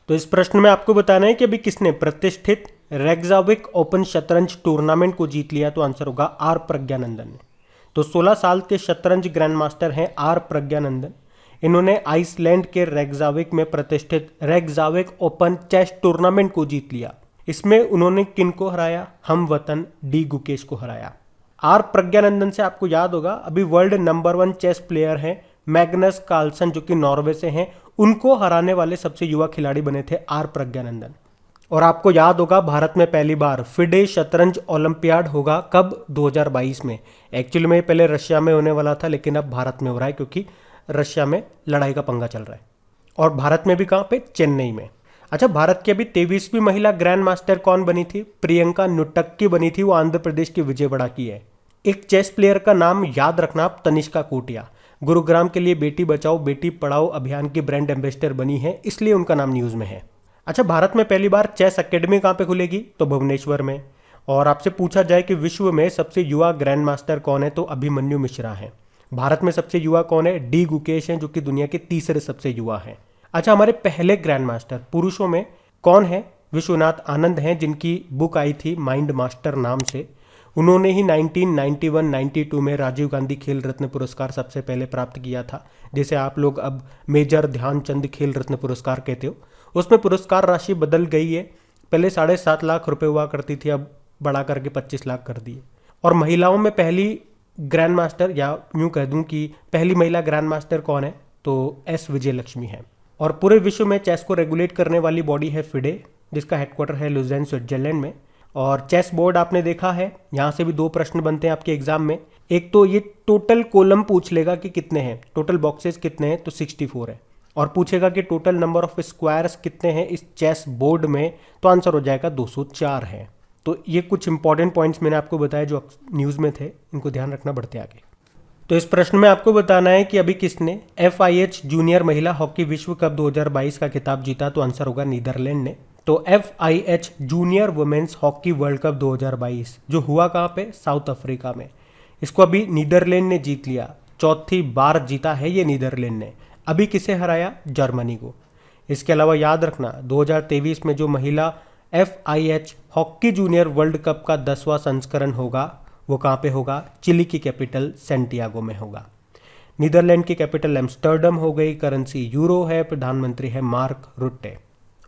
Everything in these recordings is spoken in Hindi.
तो इस प्रश्न में आपको बताना है कि अभी किसने प्रतिष्ठित रेक्जाविक ओपन शतरंज टूर्नामेंट को जीत लिया, तो आंसर होगा आर प्रज्ञानंदन ने। तो 16 साल के शतरंज ग्रैंड मास्टर हैं आर प्रज्ञानंदन। इन्होंने आइसलैंड के रेक्जाविक में प्रतिष्ठित रेक्जाविक ओपन चेस टूर्नामेंट को जीत लिया। इसमें उन्होंने किन को हराया? हम वतन डी गुकेश को हराया। आर प्रज्ञानंदन से आपको याद होगा अभी वर्ल्ड नंबर 1 चेस प्लेयर हैं मैग्नस कार्लसन जो कि नॉर्वे से हैं, उनको हराने वाले सबसे युवा खिलाड़ी बने थे आर प्रज्ञानंदन। और आपको याद होगा भारत में पहली बार फिडे शतरंज ओलंपियाड होगा कब? 2022 में। एक्चुअली में पहले रशिया में होने वाला था लेकिन अब भारत में हो रहा है क्योंकि रशिया में लड़ाई का पंगा चल रहा है। और भारत में भी कहाँ पे? चेन्नई में। अच्छा, भारत की अभी 23वीं महिला ग्रैंड मास्टर कौन बनी थी? प्रियंका नुटक्की बनी थी, वो आंध्र प्रदेश की विजयवाड़ा की है। एक चेस प्लेयर का नाम याद रखना आप, तनिष्का कोटिया। गुरुग्राम के लिए बेटी बचाओ बेटी पढ़ाओ अभियान की ब्रांड एम्बेसडर बनी है, इसलिए उनका नाम न्यूज़ में है। अच्छा, भारत में पहली बार चेस एकेडमी कहाँ पे खुलेगी? तो भुवनेश्वर में। और आपसे पूछा जाए कि विश्व में सबसे युवा ग्रैंड मास्टर कौन है, तो अभिमन्यु मिश्रा हैं। भारत में सबसे युवा कौन है? डी गुकेश हैं जो कि दुनिया के तीसरे सबसे युवा हैं। अच्छा, हमारे पहले ग्रैंड मास्टर पुरुषों में कौन है? विश्वनाथ आनंद हैं जिनकी बुक आई थी माइंड मास्टर नाम से। उन्होंने ही 1991-92 में राजीव गांधी खेल रत्न पुरस्कार सबसे पहले प्राप्त किया था, जिसे आप लोग अब मेजर ध्यानचंद खेल रत्न पुरस्कार कहते हो। उसमें पुरस्कार राशि बदल गई है, पहले 7.5 लाख रुपए हुआ करती थी, अब बढ़ा करके 25 लाख कर दी है। और महिलाओं में पहली ग्रैंड मास्टर या यूँ कह दूँ कि पहली महिला ग्रैंड मास्टर कौन है? तो एस विजयलक्ष्मी है। और पूरे विश्व में चेस को रेगुलेट करने वाली बॉडी है फिडे, जिसका हेडक्वार्टर है लुज़ेन स्विट्जरलैंड में। और चेस बोर्ड आपने देखा है, यहाँ से भी 2 प्रश्न बनते हैं आपके एग्जाम में। एक तो ये टोटल कॉलम पूछ लेगा कि कितने हैं, टोटल बॉक्सेस कितने हैं, तो 64 है। और पूछेगा कि टोटल नंबर ऑफ स्क्वायर्स कितने हैं इस चेस बोर्ड में, तो आंसर हो जाएगा 204 है। तो ये कुछ इंपॉर्टेंट पॉइंट्स मैंने आपको बताया जो न्यूज़ में थे, इनको ध्यान रखना बढ़ते आगे। तो इस प्रश्न में आपको बताना है कि अभी किसने FIH जूनियर महिला हॉकी विश्व कप 2022 का खिताब जीता, तो आंसर होगा नीदरलैंड ने। तो FIH junior women's hockey world cup 2022 जो हुआ कहाँ पे? साउथ अफ्रीका में। इसको अभी नीदरलैंड ने जीत लिया, चौथी बार जीता है ये नीदरलैंड ने। अभी किसे हराया? जर्मनी को। इसके अलावा याद रखना 2023 में जो महिला FIH hockey junior world cup का 10वां संस्करण होगा वो कहाँ पे होगा? चिली की कैपिटल सैंटियागो में होगा। नीदरलैंड की कैपिटल एम्स्टर्डम हो गई, करेंसी यूरो है, प्रधानमंत्री है मार्क रुट्टे।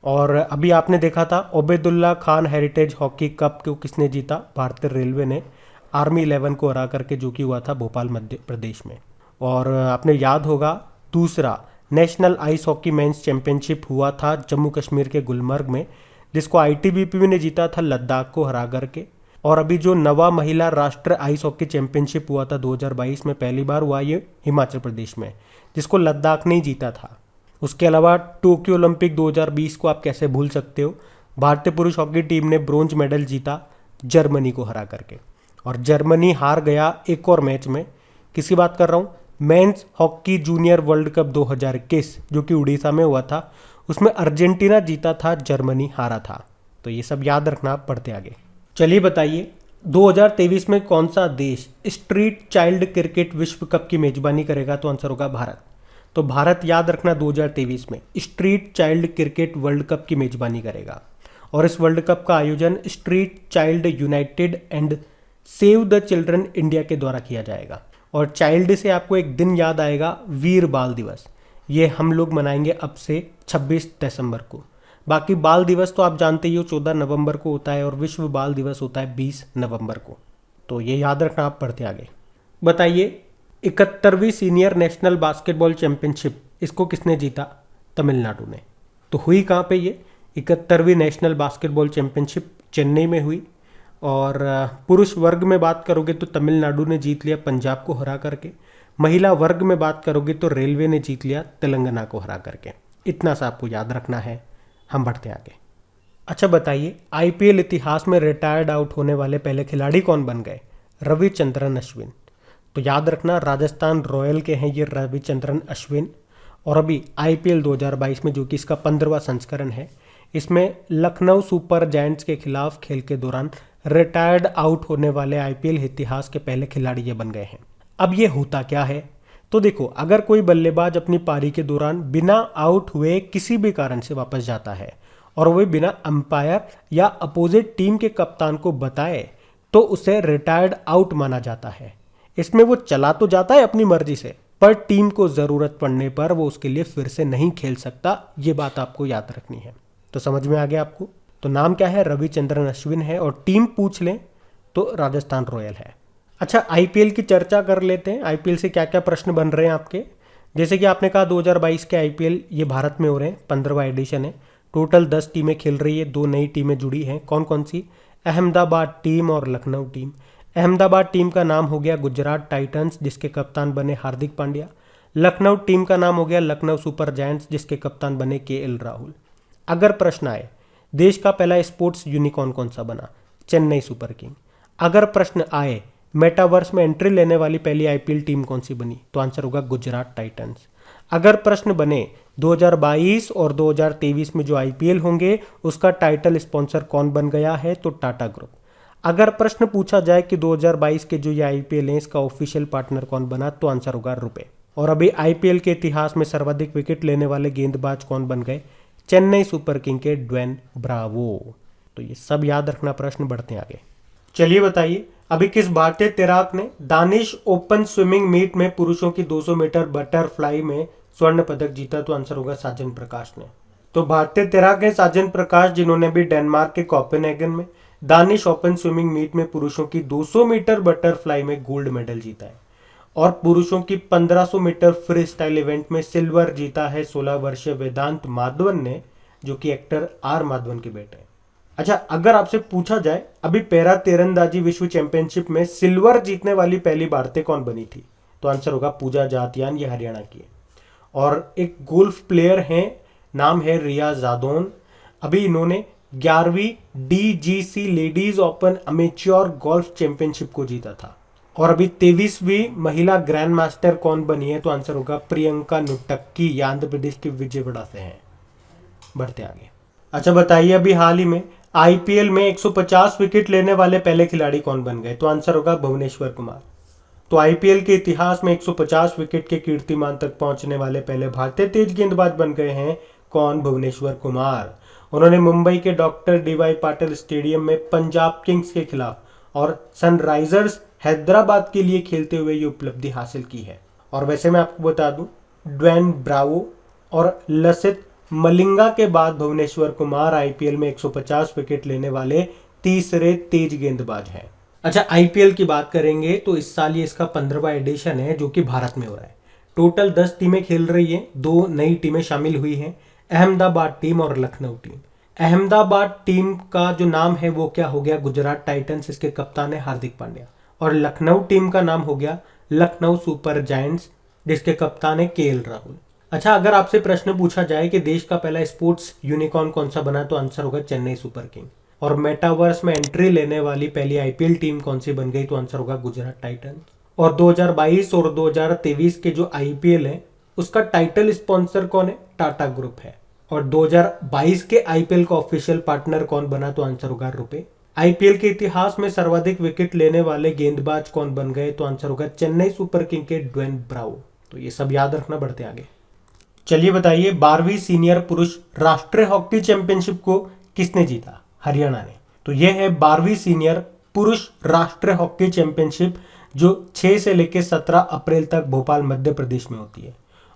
और अभी आपने देखा था Obaidullah Khan heritage hockey cup को किसने जीता? भारतीय रेलवे ने आर्मी 11 को हरा करके, जो कि हुआ था भोपाल मध्य प्रदेश में। और आपने याद होगा दूसरा national ice hockey mains championship हुआ था जम्मू कश्मीर के गुलमर्ग में, जिसको ITBP ने जीता था लद्दाख को हरा करके। और अभी जो नवा महिला राष्ट्र आइस हॉकी चैंपियनशिप हुआ था 2022 में, पहली बार हुआ ये हिमाचल प्रदेश में, जिसको लद्दाख ने जीता था। उसके अलावा टोक्यो ओलंपिक 2020 को आप कैसे भूल सकते हो? भारतीय पुरुष हॉकी टीम ने ब्रोंज मेडल जीता जर्मनी को हरा करके। और जर्मनी हार गया एक और मैच में, किसी बात कर रहा हूँ? Men's hockey junior world cup 2021 जो कि उड़ीसा में हुआ था, उसमें अर्जेंटीना जीता था, जर्मनी हारा था। तो ये सब याद रखना, पढ़ते आगे। चलिए बताइए 2023 में कौन सा देश स्ट्रीट चाइल्ड क्रिकेट विश्व कप की मेजबानी करेगा? तो आंसर होगा भारत। तो भारत याद रखना 2023 में street child cricket world cup की मेजबानी करेगा। और इस वर्ल्ड कप का आयोजन street child United and save the children India के द्वारा किया जाएगा। और चाइल्ड से आपको एक दिन याद आएगा, वीर बाल दिवस। ये हम लोग मनाएंगे अब से 26 दिसंबर को। बाकी बाल दिवस तो आप जानते ही हो 14 नवंबर को होता है, और विश्व बाल दिवस होता है 20 नवंबर को। तो ये याद रखना, आप पढ़ते आगे। बताइए 71वीं सीनियर नेशनल बास्केटबॉल चैंपियनशिप इसको किसने जीता? तमिलनाडु ने। तो हुई कहाँ पे ये 71वीं नेशनल बास्केटबॉल चैंपियनशिप? चेन्नई में हुई। और पुरुष वर्ग में बात करोगे तो तमिलनाडु ने जीत लिया पंजाब को हरा करके। महिला वर्ग में बात करोगे तो रेलवे ने जीत लिया तेलंगाना को हरा करके। इतना सा आपको याद रखना है। हम बढ़ते आगे। अच्छा बताइए IPL इतिहास में रिटायर्ड आउट होने वाले पहले खिलाड़ी कौन बन गए? रविचंद्रन अश्विन। तो याद रखना राजस्थान रॉयल के हैं ये रविचंद्रन अश्विन। और अभी IPL 2022 में, जो कि इसका 15वां संस्करण है, इसमें लखनऊ सुपर जायंट्स के खिलाफ खेल के दौरान रिटायर्ड आउट होने वाले IPL इतिहास के पहले खिलाड़ी ये बन गए हैं। अब ये होता क्या है? तो तो देखो, अगर कोई बल्लेबाज अपनी पारी के दौरान बिना आउट हुए किसी भी कारण से वापस जाता है और वह बिना अंपायर या अपोजिट टीम के कप्तान को बताए तो उसे रिटायर्ड आउट माना जाता है। इसमें वो चला तो जाता है अपनी मर्जी से, पर टीम को ज़रूरत पड़ने पर वो उसके लिए फिर से नहीं खेल सकता। ये बात आपको याद रखनी है। तो समझ में आ गया आपको? तो नाम क्या है? रविचंद्रन अश्विन है और टीम पूछ लें तो राजस्थान रॉयल है। अच्छा, आईपीएल की चर्चा कर लेते हैं। आईपीएल से क्या क्या प्रश्न बन रहे हैं आपके। जैसे कि आपने कहा 2022 के आईपीएल ये भारत में हो रहे हैं, 15वां एडिशन है। टोटल 10 टीमें खेल रही है, 2 नई टीमें जुड़ी हैं। कौन कौन सी? अहमदाबाद टीम और लखनऊ टीम। अहमदाबाद टीम का नाम हो गया गुजरात टाइटंस, जिसके कप्तान बने हार्दिक पांड्या। लखनऊ टीम का नाम हो गया लखनऊ सुपर जायंट्स, जिसके कप्तान बने केएल राहुल। अगर प्रश्न आए देश का पहला स्पोर्ट्स यूनिकॉर्न कौन सा बना? Chennai super king. अगर प्रश्न आए मेटावर्स में एंट्री लेने वाली पहली आईपीएल टीम कौन सी बनी? तो आंसर होगा गुजरात टाइटंस। अगर प्रश्न बने 2022 और 2023 में जो आईपीएल होंगे उसका टाइटल स्पॉन्सर कौन बन गया है? तो टाटा ग्रुप। अगर प्रश्न पूछा जाए कि 2022 के जो ये आईपीएल है इसका ऑफिशियल पार्टनर कौन बना? तो आंसर होगा रुपए। और अभी आईपीएल के इतिहास में सर्वाधिक विकेट लेने वाले गेंदबाज कौन बन गए? चेन्नई सुपर किंग के ड्वेन ब्रावो। तो ये सब याद रखना प्रश्न। बढ़ते हैं आगे। चलिए बताइए, अभी किस भारतीय तैराक ने दानिश ओपन स्विमिंग मीट में पुरुषों की 200 मीटर बटरफ्लाई में स्वर्ण पदक जीता? तो आंसर होगा साजन प्रकाश ने। तो भारतीय तैराक है साजन प्रकाश, जिन्होंने भी डेनमार्क के कोपेनहेगन में दानिश ओपन स्विमिंग मीट में पुरुषों की 200 मीटर बटरफ्लाई में गोल्ड मेडल जीता है और पुरुषों की 1500 मीटर फ्री स्टाइल इवेंट में सिल्वर जीता है 16 वर्षीय वेदांत माधवन ने, जो कि एक्टर आर माधवन के बेटे हैं। अच्छा, अगर आपसे पूछा जाए अभी पैरा तीरंदाजी विश्व चैंपियनशिप में सिल्वर जीतने वाली पहली भारतीय कौन बनी थी? तो आंसर होगा पूजा जातियान, ये हरियाणा की है। और एक गोल्फ प्लेयर हैं, नाम है रिया जादौन। अभी इन्होंने 11वीं DGC ladies open amateur golf championship को जीता था। और अभी 23वीं महिला ग्रैंड मास्टर कौन बनी है? तो आंसर होगा प्रियंका नुटक्की, ये आंध्र प्रदेश के विजयवाड़ा से हैं। बढ़ते आगे। अच्छा बताइए, अभी हाल ही में आईपीएल में 150 विकेट लेने वाले पहले खिलाड़ी कौन बन गए? तो आंसर होगा भुवनेश्वर कुमार। तो आईपीएल के इतिहास में 150 विकेट के कीर्तिमान तक पहुंचने वाले पहले भारतीय तेज गेंदबाज बन गए हैं। कौन? भुवनेश्वर कुमार। उन्होंने मुंबई के डॉक्टर डीवाई पाटिल स्टेडियम में पंजाब किंग्स के खिलाफ और सनराइजर्स हैदराबाद के लिए खेलते हुए ये उपलब्धि हासिल की है। और वैसे मैं आपको बता दूं, ड्वेन ब्रावो और लसित मलिंगा के बाद भुवनेश्वर कुमार आईपीएल में 150 विकेट लेने वाले तीसरे तेज गेंदबाज हैं। अच्छा, आईपीएल की बात करेंगे तो इस साल ये इसका 15वां एडिशन है, जो कि भारत में हो रहा है। टोटल 10 टीमें खेल रही हैं, 2 नई टीमें शामिल हुई हैं, अहमदाबाद टीम और लखनऊ टीम। अहमदाबाद टीम का जो नाम है वो क्या हो गया? गुजरात टाइटंस, इसके कप्तान है हार्दिक पांड्या। और लखनऊ टीम का नाम हो गया लखनऊ सुपर जायंट्स, जिसके कप्तान है केएल राहुल। अच्छा, अगर आपसे प्रश्न पूछा जाए कि देश का पहला स्पोर्ट्स यूनिकॉर्न कौन सा बना? तो आंसर होगा चेन्नई सुपर किंग। और मेटावर्स में एंट्री लेने वाली पहली आईपीएल टीम कौन सी बन गई? तो आंसर होगा गुजरात टाइटंस। और 2022 और 2023 के जो आईपीएल है उसका टाइटल स्पॉन्सर कौन है? टाटा ग्रुप है। और 2022 के आईपीएल का ऑफिशियल पार्टनर कौन बना? तो आंसर होगा रुपए। आईपीएल के इतिहास में सर्वाधिक विकेट लेने वाले गेंदबाज कौन बन गए? तो आंसर होगा चेन्नई सुपर किंग के ड्वेन ब्रावो। तो ये सब याद रखना। बढ़ते आगे। चलिए बताइए, 12वीं सीनियर पुरुष राष्ट्रीय हॉकी चैंपियनशिप को किसने जीता? हरियाणा ने। तो यह है 12वीं सीनियर पुरुष राष्ट्रीय हॉकी चैंपियनशिप, जो 6 से लेकर 17 अप्रैल तक भोपाल मध्य प्रदेश में होती है।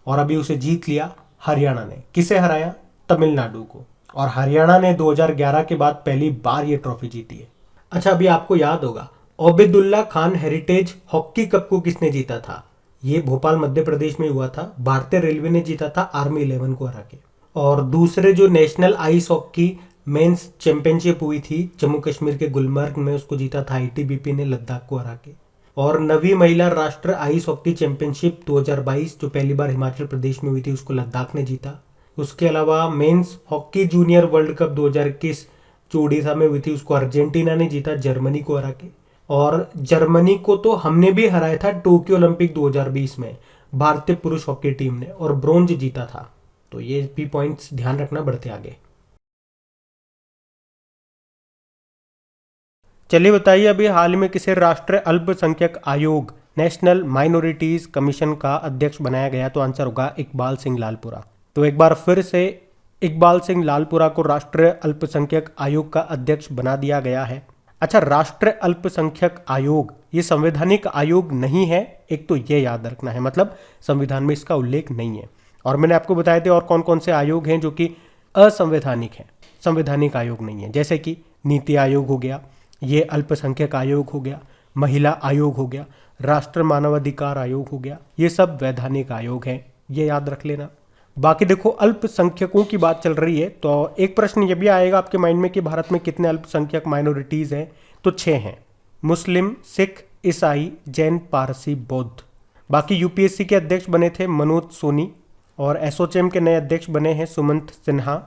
और अभी उसे जीत लिया हरियाणा ने। किसे हराया? तमिलनाडु को। और हरियाणा ने 2011 के बाद पहली बार ये ट्रॉफी जीती है। अच्छा, अभी आपको याद होगा Obaidullah Khan heritage hockey cup को किसने जीता था? ये भोपाल मध्य प्रदेश में हुआ था। भारतीय रेलवे ने जीता था आर्मी 11 को हरा के। और दूसरे जो national ice hockey mains championship हुई थी जम्मू कश्मीर के गुलमर्ग में, उसको जीता था आईटीबीपी ने लद्दाख को हरा के। और 9वीं महिला राष्ट्रीय आइस हॉकी चैंपियनशिप 2022 जो पहली बार हिमाचल प्रदेश में हुई थी, उसको लद्दाख ने जीता। उसके अलावा men's hockey junior world cup 2021 जो उड़ीसा में हुई थी, उसको अर्जेंटीना ने जीता जर्मनी को हरा के। और जर्मनी को तो हमने भी हराया था टोक्यो ओलंपिक 2020 में भारतीय पुरुष हॉकी टीम ने, और ब्रोंज जीता था। तो ये भी पॉइंट्स ध्यान रखना। बढ़ते आगे। चलिए बताइए, अभी हाल में किसे राष्ट्रीय अल्पसंख्यक आयोग नेशनल माइनॉरिटीज़ कमीशन का अध्यक्ष बनाया गया? तो आंसर होगा इकबाल सिंह लालपुरा। तो एक बार फिर से इकबाल सिंह लालपुरा को राष्ट्रीय अल्पसंख्यक आयोग का अध्यक्ष बना दिया गया है। अच्छा, राष्ट्रीय अल्पसंख्यक आयोग ये संवैधानिक आयोग नहीं है, एक तो ये याद रखना है, मतलब संविधान में इसका उल्लेख नहीं है। और मैंने आपको बताए थे और कौन कौन से आयोग हैं जो कि असंवैधानिक हैं, संवैधानिक आयोग नहीं है, जैसे कि नीति आयोग हो गया, ये अल्पसंख्यक आयोग हो गया, महिला आयोग हो गया, राष्ट्रीय मानवाधिकार आयोग हो गया, ये सब वैधानिक आयोग हैं, ये याद रख लेना। बाकी देखो, अल्पसंख्यकों की बात चल रही है तो एक प्रश्न ये भी आएगा आपके माइंड में कि भारत में कितने अल्पसंख्यक माइनॉरिटीज़ हैं? तो 6 हैं, मुस्लिम, सिख, ईसाई, जैन, पारसी, बौद्ध। बाकी यूपीएससी के अध्यक्ष बने थे मनोज सोनी और एसोचैम के नए अध्यक्ष बने हैं सुमंत सिन्हा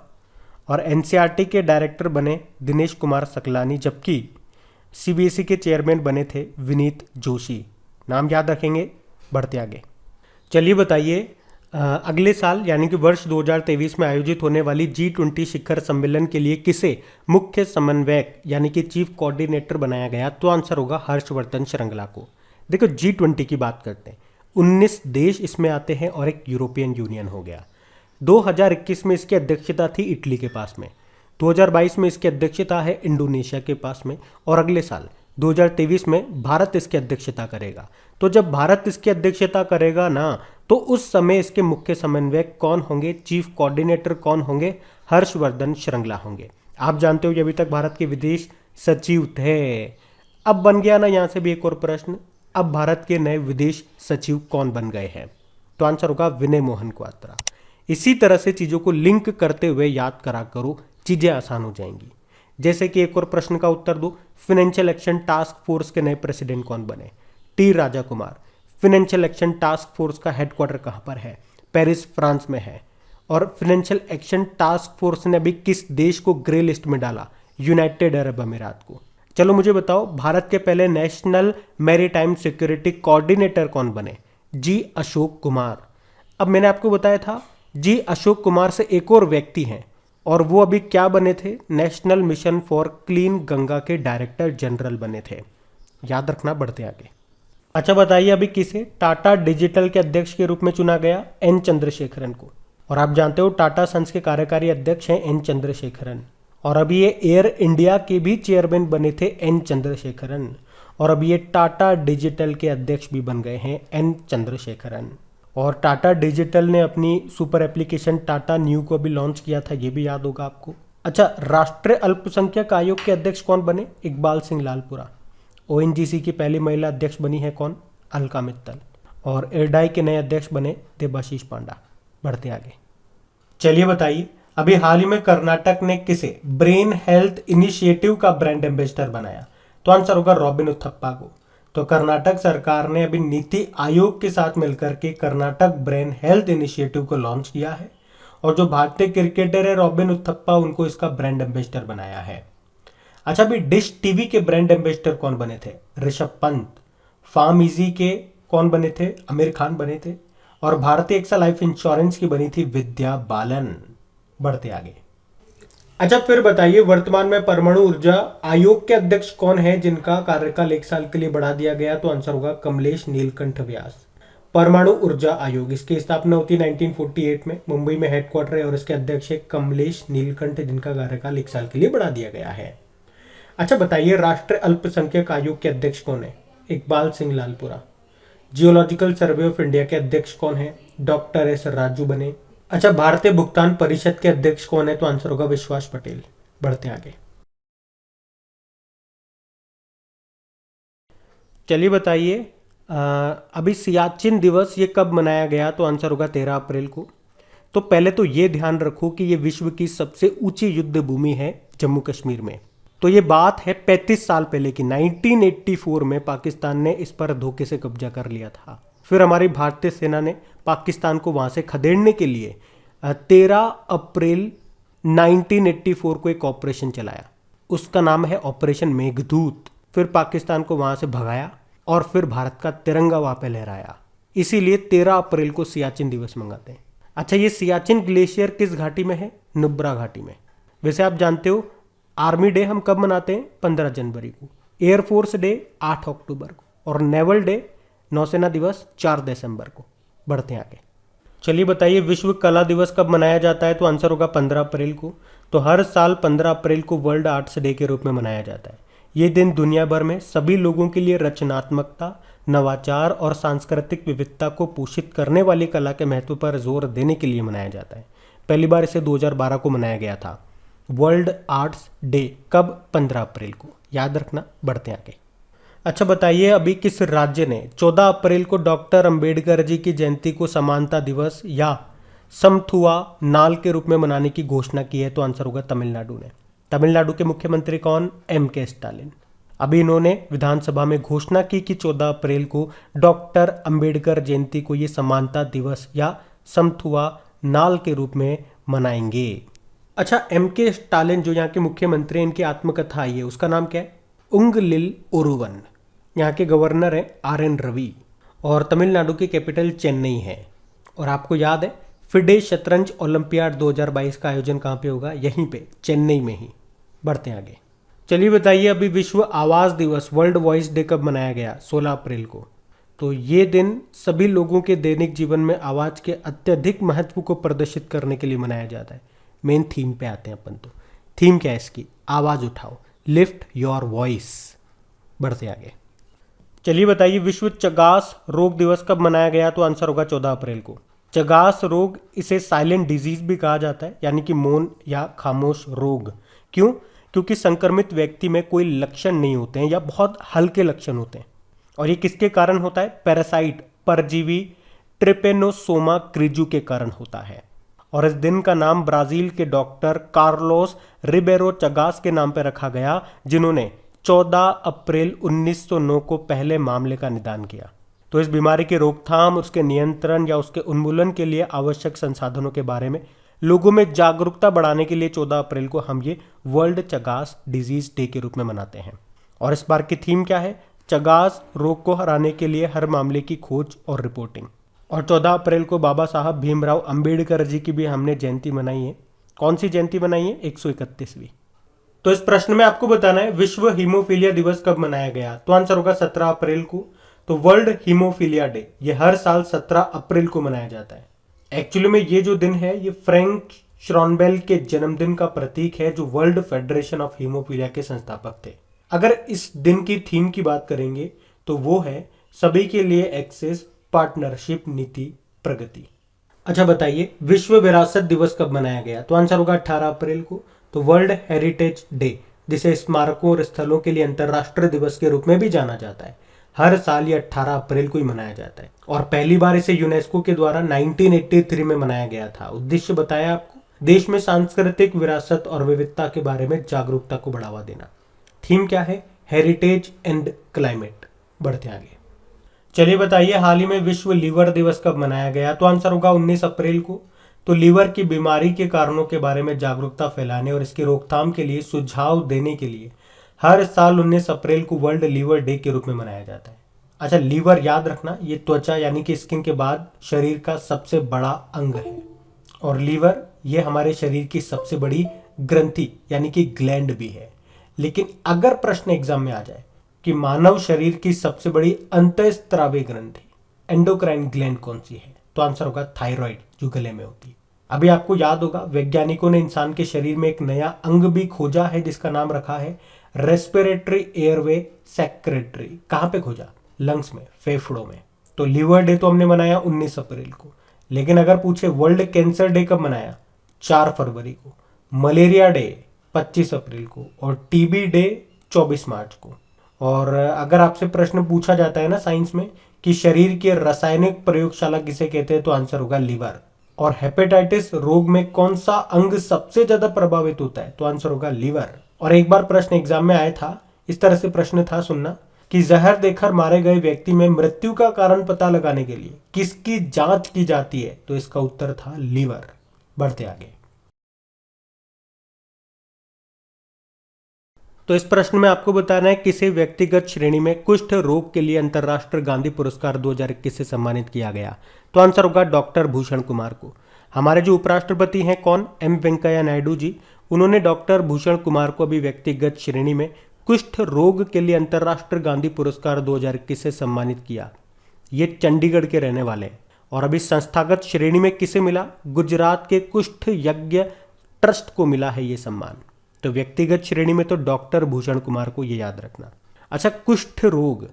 और एनसीईआरटी के डायरेक्टर बने दिनेश कुमार सकलानी, जबकि सीबीएसई के चेयरमैन बने थे विनीत जोशी। नाम याद रखेंगे, बढ़ते आगे। चलिए बताइए, अगले साल यानी कि वर्ष 2023 में आयोजित होने वाली G20 शिखर सम्मेलन के लिए किसे मुख्य समन्वयक यानी कि चीफ कोऑर्डिनेटर बनाया गया? तो आंसर होगा हर्षवर्धन श्रृंगला को। देखो, G20 की बात करते हैं, 19 देश इसमें आते हैं और एक यूरोपियन यूनियन हो गया। 2021 में इसकी अध्यक्षता थी इटली के पास में, 2022 में इसकी अध्यक्षता है इंडोनेशिया के पास में और अगले साल 2023 में भारत इसकी अध्यक्षता करेगा। तो जब भारत इसकी अध्यक्षता करेगा ना, तो उस समय इसके मुख्य समन्वयक कौन होंगे, चीफ कोऑर्डिनेटर कौन होंगे? हर्षवर्धन श्रृंगला होंगे। आप जानते हो ये अभी तक भारत के विदेश सचिव थे। अब बन गया ना यहाँ से भी एक और प्रश्न, अब भारत के नए विदेश सचिव कौन बन गए हैं? तो आंसर होगा विनय मोहन क्वात्रा। इसी तरह से चीज़ों को लिंक करते हुए याद करा करो, चीज़ें आसान हो जाएंगी। जैसे कि एक और प्रश्न का उत्तर दो, फाइनेंशियल एक्शन टास्क फोर्स के नए प्रेसिडेंट कौन बने? T Raja Kumar. Financial Action Task Force का हेडक्वार्टर कहाँ पर है? पेरिस, फ्रांस में है। और फाइनेंशियल एक्शन टास्क फोर्स ने अभी किस देश को ग्रे लिस्ट में डाला? यूनाइटेड अरब अमीरात को। चलो मुझे बताओ, भारत के पहले नेशनल मैरीटाइम सिक्योरिटी कोऑर्डिनेटर कौन बने? जी अशोक कुमार। अब मैंने आपको बताया था जी अशोक कुमार से एक और व्यक्ति हैं और वो अभी क्या बने थे? National mission for clean Ganga के डायरेक्टर जनरल बने थे। याद रखना, बढ़ते आगे। अच्छा बताइए, अभी किसे टाटा डिजिटल के अध्यक्ष के रूप में चुना गया? एन चंद्रशेखरन को। और आप जानते हो टाटा सन्स के कार्यकारी अध्यक्ष हैं एन चंद्रशेखरन, और अभी ये एयर इंडिया के भी चेयरमैन बने थे एन चंद्रशेखरन, और अभी ये टाटा डिजिटल के अध्यक्ष भी बन गए हैं एन चंद्रशेखरन। और टाटा डिजिटल ने अपनी सुपर एप्लीकेशन टाटा न्यू को भी लॉन्च किया था, ये भी याद होगा आपको। अच्छा, राष्ट्रीय अल्पसंख्यक आयोग के अध्यक्ष कौन बने? इकबाल सिंह लालपुरा। ओएनजीसी की पहली महिला अध्यक्ष बनी है कौन? अलका मित्तल। और एयरडाई के नए अध्यक्ष बने देबाशीष पांडा। बढ़ते आगे। चलिए बताइए, अभी हाल ही में कर्नाटक ने किसे ब्रेन हेल्थ इनिशिएटिव का ब्रांड एम्बेसडर बनाया? तो आंसर होगा रॉबिन उथप्पा को। तो कर्नाटक सरकार ने अभी नीति आयोग के साथ मिलकर के कर्नाटक ब्रेन हेल्थ इनिशिएटिव को लॉन्च किया है, और जो भारतीय क्रिकेटर है रॉबिन उथप्पा, उनको इसका ब्रांड एम्बेसडर बनाया है। अच्छा, अभी डिश टीवी के ब्रांड एम्बेसडर कौन बने थे? ऋषभ पंत। फार्म इजी के कौन बने थे? आमिर खान बने थे। और भारतीय एक्सा लाइफ इंश्योरेंस की बनी थी विद्या बालन। बढ़ते आगे। अच्छा, फिर बताइए, वर्तमान में परमाणु ऊर्जा आयोग के अध्यक्ष कौन है जिनका कार्यकाल 1 साल के लिए बढ़ा दिया गया? तो आंसर होगा कमलेश नीलकंठ व्यास। परमाणु ऊर्जा आयोग, इसकी स्थापना होती 1948 में, मुंबई में हेडक्वार्टर है, और इसके अध्यक्ष है कमलेश नीलकंठ, जिनका कार्यकाल 1 साल के लिए बढ़ा दिया गया है। अच्छा बताइए, राष्ट्रीय अल्पसंख्यक आयोग के अध्यक्ष कौन है? Iqbal Singh Lalpura. Geological survey of India के अध्यक्ष कौन है? डॉक्टर एस राजू बने। अच्छा, भारतीय भुगतान परिषद के अध्यक्ष कौन है? तो आंसर होगा विश्वास पटेल। बढ़ते आगे। चलिए बताइए, अभी सियाचिन दिवस ये कब मनाया गया? तो आंसर होगा 13 अप्रैल को। तो पहले तो ये ध्यान रखो कि ये विश्व की सबसे ऊंची युद्ध भूमि है जम्मू कश्मीर में। तो ये बात है 35 साल पहले की, 1984 में पाकिस्तान ने इस पर धोखे से कब्जा कर लिया था। फिर हमारी भारतीय सेना ने पाकिस्तान को वहाँ से खदेड़ने के लिए 13 अप्रैल 1984 को एक ऑपरेशन चलाया, उसका नाम है ऑपरेशन मेघदूत। फिर पाकिस्तान को वहाँ से भगाया और फिर भारत का तिरंगा वहाँ पे लहराया। इसीलिए 13 अप्रैल को सियाचिन दिवस मनाते हैं। अच्छा, ये सियाचिन ग्लेशियर किस घाटी में है? नुब्रा घाटी में। वैसे आप जानते हो आर्मी डे हम कब मनाते हैं? 15 जनवरी को। एयरफोर्स डे 8 अक्टूबर को, और नेवल डे नौसेना दिवस 4 दिसंबर को। बढ़ते हैं आगे। चलिए बताइए विश्व कला दिवस कब मनाया जाता है? तो आंसर होगा 15 अप्रैल को। तो हर साल 15 अप्रैल को वर्ल्ड आर्ट्स डे के रूप में मनाया जाता है। ये दिन दुनिया भर में सभी लोगों के लिए रचनात्मकता, नवाचार और सांस्कृतिक विविधता को पोषित करने वाली कला के महत्व पर जोर देने के लिए मनाया जाता है। पहली बार इसे 2012 को मनाया गया था। वर्ल्ड आर्ट्स डे कब? 15 अप्रैल को, याद रखना। बढ़ते हैं आगे। अच्छा बताइए अभी किस राज्य ने 14 अप्रैल को डॉक्टर अंबेडकर जी की जयंती को समानता दिवस या समथुआ नाल के रूप में मनाने की घोषणा की है? तो आंसर होगा तमिलनाडु ने। तमिलनाडु के मुख्यमंत्री कौन? M.K. स्टालिन। अभी इन्होंने विधानसभा में घोषणा की कि 14 अप्रैल को डॉक्टर अंबेडकर जयंती को ये समानता दिवस या समथुआ नाल के रूप में मनाएंगे। अच्छा, M.K. स्टालिन जो यहाँ के मुख्यमंत्री हैं, इनकी आत्मकथा आई है, उसका नाम क्या है? उंगलिल ओरुवन। यहाँ के गवर्नर हैं R.N. रवि और तमिलनाडु की कैपिटल चेन्नई है। और आपको याद है फिडे शतरंज ओलंपियाड 2022 का आयोजन कहाँ पे होगा? यहीं पे, चेन्नई में ही। बढ़ते हैं आगे। चलिए बताइए अभी विश्व आवाज़ दिवस वर्ल्ड वॉइस डे कब मनाया गया? 16 अप्रैल को। तो ये दिन सभी लोगों के दैनिक जीवन में आवाज़ के अत्यधिक महत्व को प्रदर्शित करने के लिए मनाया जाता है। मेन थीम पे आते हैं अपन। तो थीम क्या है इसकी? आवाज़ उठाओ, लिफ्ट योर वॉइस। बढ़ते आगे। चलिए बताइए विश्व चगास रोग दिवस कब मनाया गया? तो आंसर होगा 14 अप्रैल को। चगास रोग, इसे साइलेंट डिजीज भी कहा जाता है, यानी कि मौन या खामोश रोग। क्यों? क्योंकि संक्रमित व्यक्ति में कोई लक्षण नहीं होते हैं या बहुत हल्के लक्षण होते हैं। और ये किसके कारण होता है? पैरासाइट, परजीवी ट्रिपेनोसोमा क्रिजू के कारण होता है। और इस दिन का नाम ब्राजील के डॉक्टर कार्लोस रिबेरो चगास के नाम पर रखा गया, जिन्होंने 14 अप्रैल 1909 को पहले मामले का निदान किया। तो इस बीमारी की रोकथाम, उसके नियंत्रण या उसके उन्मूलन के लिए आवश्यक संसाधनों के बारे में लोगों में जागरूकता बढ़ाने के लिए 14 अप्रैल को हम ये वर्ल्ड चगास डिजीज डे के रूप में मनाते हैं। और इस बार की थीम क्या है? चगास रोग को हराने के लिए हर मामले की खोज और रिपोर्टिंग। और 14 अप्रैल को बाबा साहब भीमराव अंबेडकर जी की भी हमने जयंती मनाई है। कौन सी जयंती मनाई है? 131वीं। तो इस प्रश्न में आपको बताना है विश्व हीमोफीलिया दिवस कब मनाया गया? तो आंसर होगा 17 अप्रैल को। तो वर्ल्ड हीमोफीलिया डे ये हर साल 17 अप्रैल को मनाया जाता है। एक्चुअली में ये जो दिन है ये फ्रैंक श्रॉनबेल के जन्मदिन का प्रतीक है, जो वर्ल्ड फेडरेशन ऑफ हीमोफीलिया के संस्थापक थे। अगर इस दिन की थीम की बात करेंगे तो वो है सभी के लिए एक्सेस, पार्टनरशिप, नीति, प्रगति। अच्छा बताइए विश्व विरासत दिवस कब मनाया गया? तो आंसर होगा 18 अप्रैल को। तो वर्ल्ड हेरिटेज डे, जिसे स्मारकों और स्थलों के लिए अंतर्राष्ट्रीय दिवस के रूप में भी जाना जाता है, हर साल ये 18 अप्रैल को ही मनाया जाता है। और पहली बार इसे यूनेस्को के द्वारा 1983 में मनाया गया था। उद्देश्य बताया आपको, देश में सांस्कृतिक विरासत और विविधता के बारे में जागरूकता को बढ़ावा देना। थीम क्या है? Heritage and climate. बढ़ते आगे। चलिए बताइए हाल ही में विश्व लीवर दिवस कब मनाया गया? तो आंसर होगा 19 अप्रैल को। तो लीवर की बीमारी के कारणों के बारे में जागरूकता फैलाने और इसकी रोकथाम के लिए सुझाव देने के लिए हर साल 19 अप्रैल को वर्ल्ड लीवर डे के रूप में मनाया जाता है। अच्छा, लीवर याद रखना, ये त्वचा यानी कि स्किन के बाद शरीर का सबसे बड़ा अंग है। और लीवर ये हमारे शरीर की सबसे बड़ी ग्रंथि यानी कि ग्लैंड भी है। लेकिन अगर प्रश्न एग्जाम में आ जाए कि मानव शरीर की सबसे बड़ी अंतःस्रावी ग्रंथि एंडोक्राइन ग्लैंड कौन सी है? तो आंसर होगा थायराइड, जो गले में होती है। अभी आपको याद होगा वैज्ञानिकों ने इंसान के शरीर में एक नया अंग भी खोजा है जिसका नाम रखा है रेस्पिरेटरी एयरवे सेक्रेटरी। कहां पे खोजा? लंग्स में, फेफड़ों में। तो लीवर डे तो हमने मनाया 19 अप्रैल को। लेकिन अगर पूछे वर्ल्ड कैंसर डे कब मनाया? 4 फरवरी को। मलेरिया डे 25 अप्रैल को। और टीबी डे 24 मार्च को। और अगर आपसे प्रश्न पूछा जाता है ना साइंस में कि शरीर की रासायनिक प्रयोगशाला किसे कहते हैं, तो आंसर होगा लीवर। और हेपेटाइटिस रोग में कौन सा अंग सबसे ज्यादा प्रभावित होता है? तो आंसर होगा लीवर। और एक बार प्रश्न एग्जाम में आया था, इस तरह से प्रश्न था, सुनना, कि जहर देकर मारे गए व्यक्ति में मृत्यु का कारण पता लगाने के लिए किसकी जांच की जाती है? तो इसका उत्तर था लीवर। बढ़ते आगे। तो इस प्रश्न में आपको बताना है किसे व्यक्तिगत श्रेणी में कुष्ठ रोग के लिए अंतर्राष्ट्रीय गांधी पुरस्कार 2021 से सम्मानित किया गया? तो आंसर होगा डॉक्टर भूषण कुमार को। हमारे जो उपराष्ट्रपति हैं कौन? एम वेंकैया नायडू जी। उन्होंने डॉक्टर भूषण कुमार को अभी व्यक्तिगत श्रेणी में कुष्ठ रोग के लिए अंतर्राष्ट्रीय गांधी पुरस्कार 2021 से सम्मानित किया। ये चंडीगढ़ के रहने वाले हैं। और अभी संस्थागत श्रेणी में किसे मिला? गुजरात के कुष्ठ यज्ञ ट्रस्ट को मिला है ये सम्मान। तो व्यक्तिगत श्रेणी में तो डॉक्टर भूषण कुमार को ये याद रखना। अच्छा, कुष्ठ रोग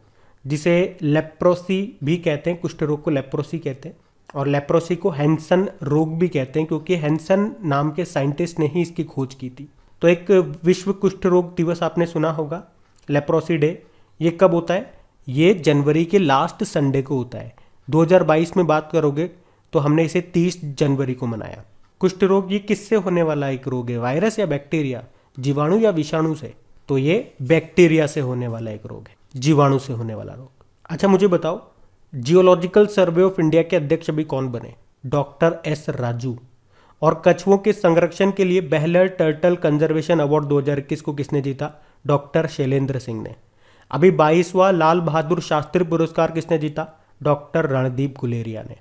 जिसे लेप्रोसी भी कहते हैं, कुष्ठ रोग को लेप्रोसी कहते हैं, और लेप्रोसी को हैंसन रोग भी कहते हैं क्योंकि हैंसन नाम के साइंटिस्ट ने ही इसकी खोज की थी। तो एक विश्व कुष्ठ रोग दिवस आपने सुना होगा, लेप्रोसी डे। ये कब होता है? ये जनवरी के लास्ट संडे को होता है। 2022 में बात करोगे तो हमने इसे 30 जनवरी को मनाया। कुष्ठ रोग ये किससे होने वाला एक रोग है? वायरस या बैक्टीरिया, जीवाणु या विषाणु से? तो ये बैक्टीरिया से होने वाला एक रोग है, जीवाणु से होने वाला रोग। अच्छा, मुझे बताओ, जियोलॉजिकल सर्वे ऑफ इंडिया के अध्यक्ष अभी कौन बने? Doctor S Raju. और कछुओं के संरक्षण के लिए बेहलर टर्टल कंजर्वेशन अवार्ड 2021 को किसने जीता? डॉक्टर शैलेंद्र सिंह ने। अभी 22वां लाल बहादुर शास्त्री पुरस्कार किसने जीता? डॉक्टर रणदीप गुलेरिया ने।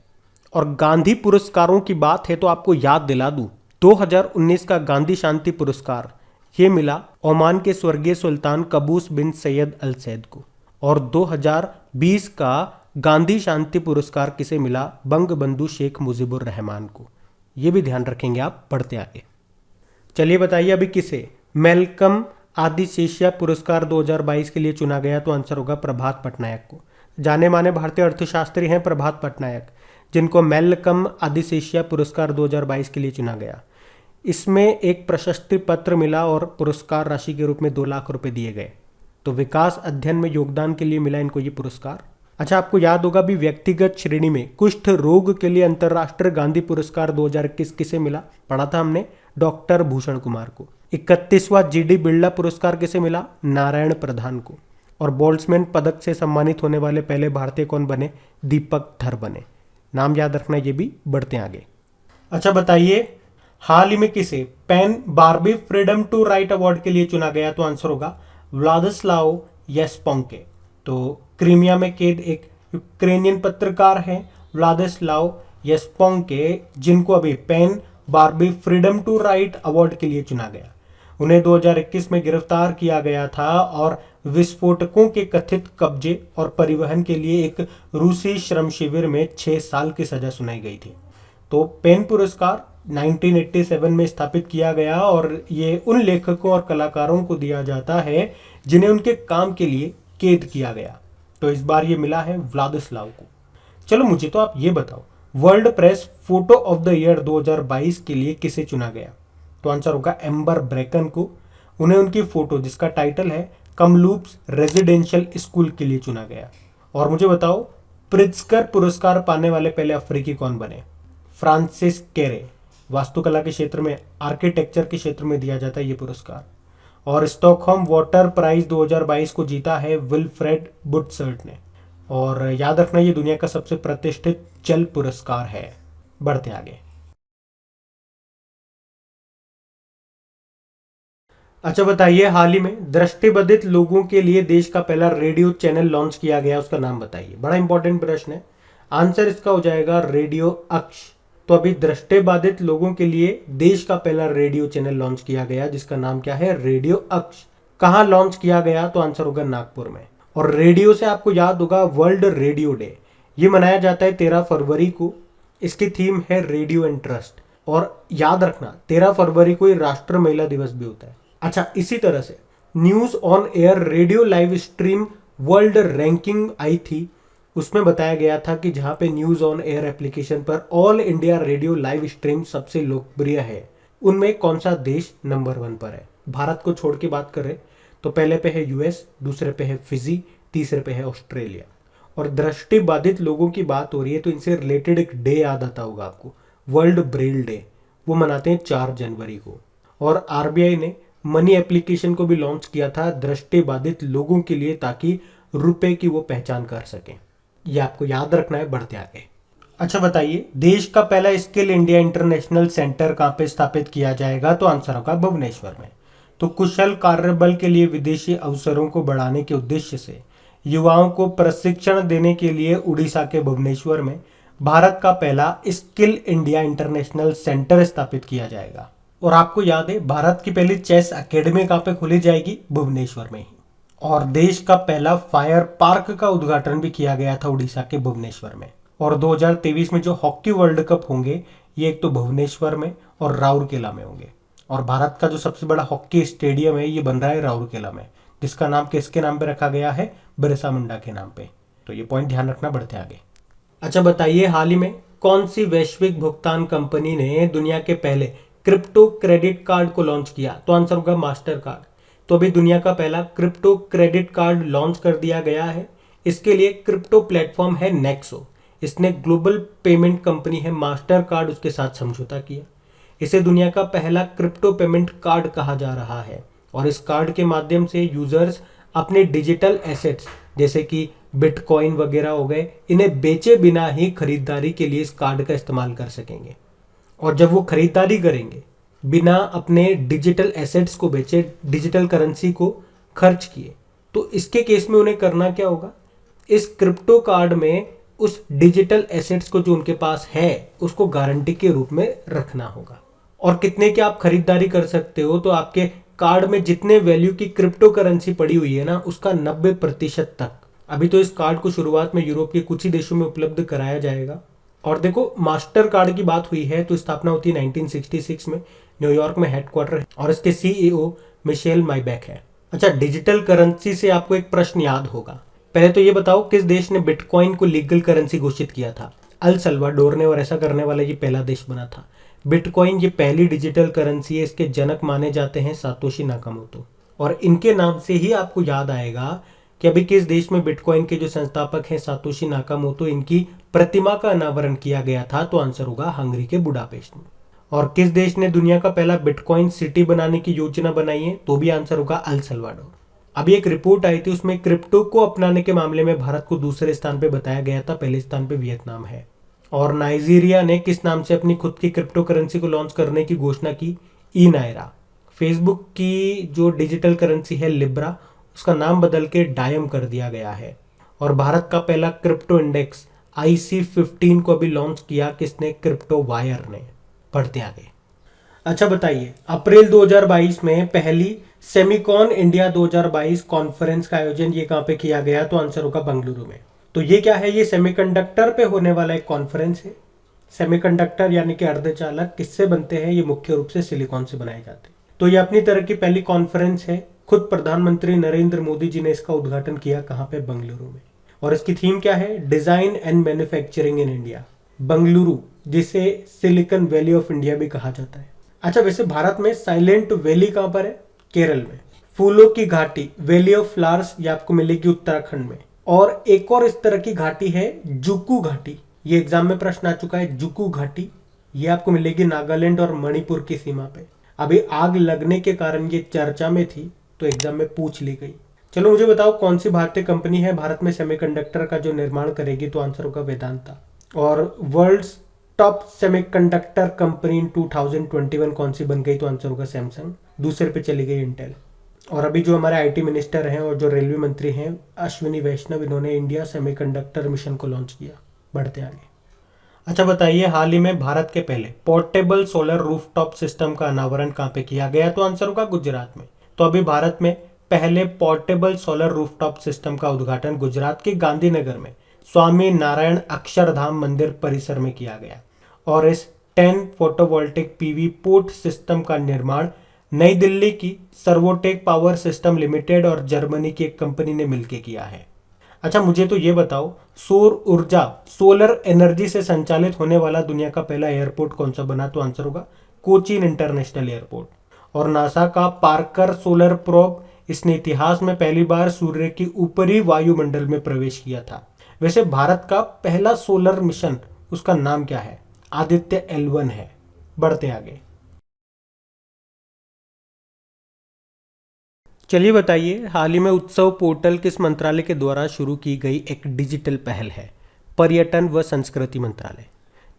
और गांधी पुरस्कारों की बात है तो आपको याद दिला दूं, 2019 का गांधी शांति पुरस्कार ये मिला ओमान के स्वर्गीय सुल्तान कबूस बिन सैयद अल सैद को। और 2020 का गांधी शांति पुरस्कार किसे मिला? बंग बंधु शेख मुजीबुर रहमान को। ये भी ध्यान रखेंगे आप पढ़ते आगे। चलिए बताइए अभी किसे मेलकम आदिशेषिया पुरस्कार 2022 के लिए चुना गया? तो आंसर होगा प्रभात पटनायक को। जाने माने भारतीय अर्थशास्त्री हैं प्रभात पटनायक, जिनको मेलकम आदिशेषिया पुरस्कार 2022 के लिए चुना गया। इसमें एक प्रशस्ति पत्र मिला और पुरस्कार राशि के रूप में 2 लाख रुपए दिए गए। तो विकास अध्ययन में योगदान के लिए मिला इनको ये पुरस्कार। अच्छा, आपको याद होगा भी व्यक्तिगत श्रेणी में कुष्ठ रोग के लिए अंतर्राष्ट्रीय गांधी पुरस्कार 2021 किसे मिला? पढ़ा था हमने, डॉक्टर भूषण कुमार को। 31वां जीडी बिरला पुरस्कार किसे मिला? नारायण प्रधान को। और बोल्ट्जमैन पदक से सम्मानित होने वाले पहले भारतीय कौन बने? दीपक धर बने। नाम याद रखना, ये भी बढ़ते आगे। अच्छा बताइए, हाल ही में किसे PEN Barbey Freedom to Write Award के लिए चुना गया? तो आंसर होगा व्लादिस्लाव येस्पोंके। तो क्रीमिया में कैद एक यूक्रेनियन पत्रकार हैं व्लादिस्लाव येस्पोंके, जिनको अभी PEN Barbey Freedom to Write Award के लिए चुना गया। उन्हें 2021 में गिरफ्तार किया गया था और विस्फोटकों के कथित कब्जे और परिवहन के लिए एक रूसी श्रम शिविर में 6 साल की सजा सुनाई गई थी। तो पेन पुरस्कार 1987 में स्थापित किया गया और ये उन लेखकों और कलाकारों को दिया जाता है जिन्हें उनके काम के लिए कैद किया गया। तो इस बार ये मिला है व्लादिस्लाव को। चलो मुझे तो आप ये बताओ, world press photo of the year 2022 के लिए किसे चुना गया? तो आंसर होगा एम्बर ब्रेकन को। उन्हें उनकी फोटो जिसका टाइटल है कमलूप्स रेजिडेंशियल स्कूल के लिए चुना गया। और मुझे बताओ, प्रित्जकर पुरस्कार पाने वाले पहले अफ्रीकी कौन बने? फ्रांसिस कैरे। वास्तुकला के क्षेत्र में, आर्किटेक्चर के क्षेत्र में दिया जाता है ये पुरस्कार। और स्टॉकहोम वाटर प्राइज 2022 को जीता है विल्फ्रेड बुटसर्ट ने। और याद रखना, ये दुनिया का सबसे प्रतिष्ठित जल पुरस्कार है। बढ़ते आगे। अच्छा बताइए, हाल ही में दृष्टिबाधित लोगों के लिए देश का पहला रेडियो चैनल लॉन्च किया गया, उसका नाम बताइए। बड़ा इंपॉर्टेंट प्रश्न है, आंसर इसका हो जाएगा रेडियो अक्ष। तो अभी दृष्टिबाधित लोगों के लिए देश का पहला रेडियो चैनल लॉन्च किया गया जिसका नाम क्या है? रेडियो अक्ष। कहाँ लॉन्च किया गया? तो आंसर होगा नागपुर में। और रेडियो से आपको याद होगा वर्ल्ड रेडियो डे, ये मनाया जाता है 13 फरवरी को। इसकी थीम है रेडियो एंड ट्रस्ट। और याद रखना, 13 फरवरी को ही राष्ट्रीय महिला दिवस भी होता है। अच्छा, इसी तरह से news on air radio live stream world ranking आई थी, उसमें बताया गया था कि जहां पे न्यूज ऑन एयर एप्लीकेशन पर All India Radio live stream सबसे लोकप्रिय है, उनमें कौन सा देश नंबर 1 पर है? भारत को छोड़ के बात करें तो पहले पे है यूएस, दूसरे पे है फिजी, तीसरे पे है ऑस्ट्रेलिया। और दृष्टिबाधित लोगों की बात हो रही है तो इनसे रिलेटेड एक डे याद आता होगा आपको, वर्ल्ड ब्रेल डे। वो मनाते हैं 4 जनवरी को। और आरबीआई ने मनी एप्लीकेशन को भी लॉन्च किया था दृष्टिबाधित लोगों के लिए, ताकि रुपए की वो पहचान कर सकें। ये आपको याद रखना है। बढ़ते आगे। अच्छा बताइए, देश का पहला स्किल इंडिया इंटरनेशनल सेंटर कहाँ पे स्थापित किया जाएगा? तो आंसर होगा भुवनेश्वर में। तो कुशल कार्यबल के लिए विदेशी अवसरों को बढ़ाने के उद्देश्य से युवाओं को प्रशिक्षण देने के लिए उड़ीसा के भुवनेश्वर में भारत का पहला स्किल इंडिया इंटरनेशनल सेंटर स्थापित किया जाएगा। और आपको याद है, भारत की पहली चेस अकेडमी कहाँ पे खोली जाएगी? भुवनेश्वर में ही। और देश का पहला फायर पार्क का उद्घाटन भी किया गया था उड़ीसा के भुवनेश्वर में। और 2023 में जो हॉकी वर्ल्ड कप होंगे ये एक तो भुवनेश्वर में और राउरकेला में होंगे। और भारत का जो सबसे बड़ा हॉकी स्टेडियम है ये बन रहा है राउरकेला में, जिसका नाम किसके नाम पे रखा गया है? बिरसा मुंडा के नाम पे। तो ये पॉइंट ध्यान रखना, बढ़ते आगे। अच्छा बताइए, हाल ही में कौन सी वैश्विक भुगतान कंपनी ने दुनिया के पहले क्रिप्टो क्रेडिट कार्ड को लॉन्च किया? तो आंसर होगा मास्टर कार्ड। तो अभी दुनिया का पहला क्रिप्टो क्रेडिट कार्ड लॉन्च कर दिया गया है। इसके लिए क्रिप्टो प्लेटफॉर्म है नेक्सो। इसने ग्लोबल पेमेंट कंपनी है मास्टर कार्ड उसके साथ समझौता किया। इसे दुनिया का पहला क्रिप्टो पेमेंट कार्ड कहा जा रहा है। और इस कार्ड के माध्यम से यूजर्स अपने डिजिटल एसेट्स जैसे कि बिटकॉइन वगैरह हो गए, इन्हें बेचे बिना ही खरीदारी के लिए इस कार्ड का इस्तेमाल कर सकेंगे। और जब वो खरीदारी करेंगे बिना अपने डिजिटल एसेट्स को बेचे, डिजिटल करेंसी को खर्च किए, तो इसके केस में उन्हें करना क्या होगा? इस क्रिप्टो कार्ड में उस डिजिटल एसेट्स को जो उनके पास है उसको गारंटी के रूप में रखना होगा। और कितने की आप खरीदारी कर सकते हो? तो आपके कार्ड में जितने वैल्यू की क्रिप्टो करेंसी पड़ी हुई है ना, उसका 90% तक। अभी तो इस कार्ड को शुरुआत में यूरोप के कुछ ही देशों में उपलब्ध कराया जाएगा। और देखो, मास्टर कार्ड की बात हुई है तो स्थापना होती है 1966 में, न्यूयॉर्क में हेडक्वार्टर है और इसके सीईओ मिशेल माइबैक है। अच्छा, डिजिटल करेंसी से आपको एक प्रश्न याद होगा। पहले तो ये बताओ, किस देश ने बिटकॉइन को लीगल करेंसी घोषित किया था? अल सल्वाडोर ने, और ऐसा करने वाला ये पहला देश बना था। बिटकॉइन ये पहली डिजिटल करेंसी है। इसके जनक माने जाते हैं सातोशी नाकामोटो। और इनके नाम से ही आपको याद आएगा कि अभी किस देश में बिटकॉइन के जो संस्थापक हैं सातोशी नाकामोटो, इनकी प्रतिमा का अनावरण किया गया था? तो आंसर होगा हंगरी के बुडापेस्ट में। और किस देश ने दुनिया का पहला बिटकॉइन सिटी बनाने की योजना बनाई है? तो भी आंसर होगा अल सल्वाडोर। अभी एक रिपोर्ट आई थी, उसमें क्रिप्टो को अपनाने के मामले में भारत को दूसरे स्थान पे बताया गया था, पहले स्थान पे वियतनाम है। और नाइजीरिया ने किस नाम से अपनी खुद की क्रिप्टो करेंसी को लॉन्च करने की घोषणा की? ई नायरा। फेसबुक की जो डिजिटल करेंसी है लिब्रा, उसका नाम बदल के डायम कर दिया गया है। और भारत का पहला क्रिप्टो इंडेक्स IC15 को अभी लॉन्च किया किसने? क्रिप्टो वायर ने। बढ़ते आगे। अच्छा बताइए, अप्रैल 2022 में पहली सेमिकॉन इंडिया 2022 कॉन्फ्रेंस का आयोजन ये कहाँ पे किया गया? तो आंसर होगा बेंगलुरु में। तो ये क्या है? ये सेमीकंडक्टर पे होने वाला एक कॉन्फ्रेंस है। सेमीकंडक्टर यानी कि अर्धचालक किससे बनते हैं? ये मुख्य रूप से सिलिकॉन से बनाए जाते हैं। तो ये अपनी तरह की पहली कॉन्फ्रेंस है। खुद प्रधानमंत्री नरेंद्र मोदी जी ने इसका उद्घाटन किया, कहाँ पे? बेंगलुरु में। और इसकी थीम क्या है? Design and manufacturing in India. Bengaluru, जिसे सिलिकॉन वैली ऑफ इंडिया भी कहा जाता है। अच्छा, वैसे भारत में साइलेंट वैली कहाँ पर है? केरल में। फूलों की घाटी वैली ऑफ फ्लावर्स ये आपको मिलेगी उत्तराखंड में। और एक और इस तरह की घाटी है जुकू घाटी, ये एग्जाम में प्रश्न आ चुका है। जुकू घाटी ये आपको मिलेगी नागालैंड और मणिपुर की सीमा पे। अभी आग लगने के कारण ये चर्चा में थी तो एग्जाम में पूछ ली गई। चलो मुझे बताओ, कौन सी भारतीय कंपनी है भारत में सेमीकंडक्टर का जो निर्माण करेगी? तो आंसर होगा वेदांता। और world's top semiconductor company in 2021 कौन सी बन गई? तो आंसर होगा सैमसंग। दूसरे पे चली गई इंटेल। और अभी जो हमारे IT मिनिस्टर हैं और जो रेलवे मंत्री हैं अश्विनी वैष्णव, इन्होंने इंडिया सेमीकंडक्टर मिशन को लॉन्च किया। बढ़ते आगे। अच्छा बताइए, हाल ही में भारत के पहले पोर्टेबल सोलर रूफटॉप सिस्टम का अनावरण कहाँ पे किया गया? तो आंसर होगा गुजरात में। तो अभी भारत में पहले पोर्टेबल सोलर रूफटॉप सिस्टम का उद्घाटन गुजरात के गांधीनगर में स्वामी नारायण अक्षरधाम मंदिर परिसर में किया गया। और इस 10 फोटोवोल्टिक PV पोर्ट सिस्टम का निर्माण नई दिल्ली की सर्वोटेक पावर सिस्टम लिमिटेड और जर्मनी की एक कंपनी ने मिलकर किया है। अच्छा मुझे तो ये बताओ, सौर ऊर्जा सोलर एनर्जी से संचालित होने वाला दुनिया का पहला एयरपोर्ट कौन सा बना? तो आंसर होगा कोचीन इंटरनेशनल एयरपोर्ट। और नासा का पार्कर सोलर प्रोब, इसने इतिहास में पहली बार सूर्य की ऊपरी वायुमंडल में प्रवेश किया था। वैसे भारत का पहला सोलर मिशन, उसका नाम क्या है? आदित्य L1 है। बढ़ते आगे। चलिए बताइए, हाल ही में उत्सव पोर्टल किस मंत्रालय के द्वारा शुरू की गई एक डिजिटल पहल है? पर्यटन व संस्कृति मंत्रालय।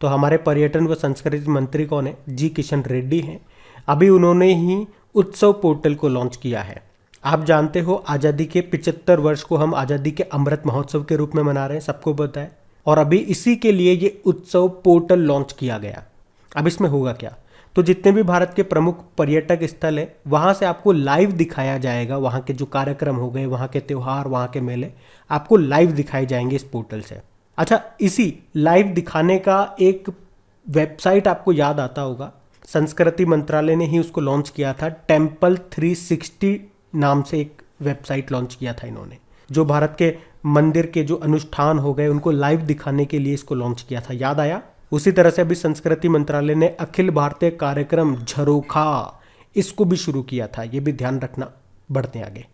तो हमारे पर्यटन व संस्कृति मंत्री कौन है? जी किशन रेड्डी हैं। अभी उन्होंने ही उत्सव पोर्टल को लॉन्च किया है। आप जानते हो आज़ादी के 75 वर्ष को हम आज़ादी के अमृत महोत्सव के रूप में मना रहे हैं, सबको पता है। और अभी इसी के लिए ये उत्सव पोर्टल लॉन्च किया गया। अब इसमें होगा क्या, तो जितने भी भारत के प्रमुख पर्यटक स्थल है वहाँ से आपको लाइव दिखाया जाएगा, वहाँ के जो कार्यक्रम हो गए, वहाँ के त्यौहार, वहाँ के मेले आपको लाइव दिखाए जाएंगे इस पोर्टल से। अच्छा, इसी लाइव दिखाने का एक वेबसाइट आपको याद आता होगा, संस्कृति मंत्रालय ने ही उसको लॉन्च किया था। टेम्पल 360 नाम से एक वेबसाइट लॉन्च किया था इन्होंने, जो भारत के मंदिर के जो अनुष्ठान हो गए उनको लाइव दिखाने के लिए इसको लॉन्च किया था, याद आया। उसी तरह से अभी संस्कृति मंत्रालय ने अखिल भारतीय कार्यक्रम झरोखा इसको भी शुरू किया था, ये भी ध्यान रखना। बढ़ते आगे,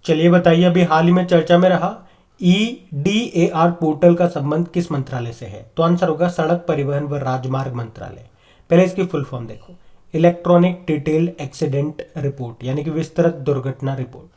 चलिए बताइए, अभी हाल ही में चर्चा में रहा EDAR पोर्टल का संबंध किस मंत्रालय से है, तो आंसर होगा सड़क परिवहन व राजमार्ग मंत्रालय। पहले इसकी फुल फॉर्म देखो, इलेक्ट्रॉनिक डिटेल्ड एक्सीडेंट रिपोर्ट, यानी कि विस्तृत दुर्घटना रिपोर्ट।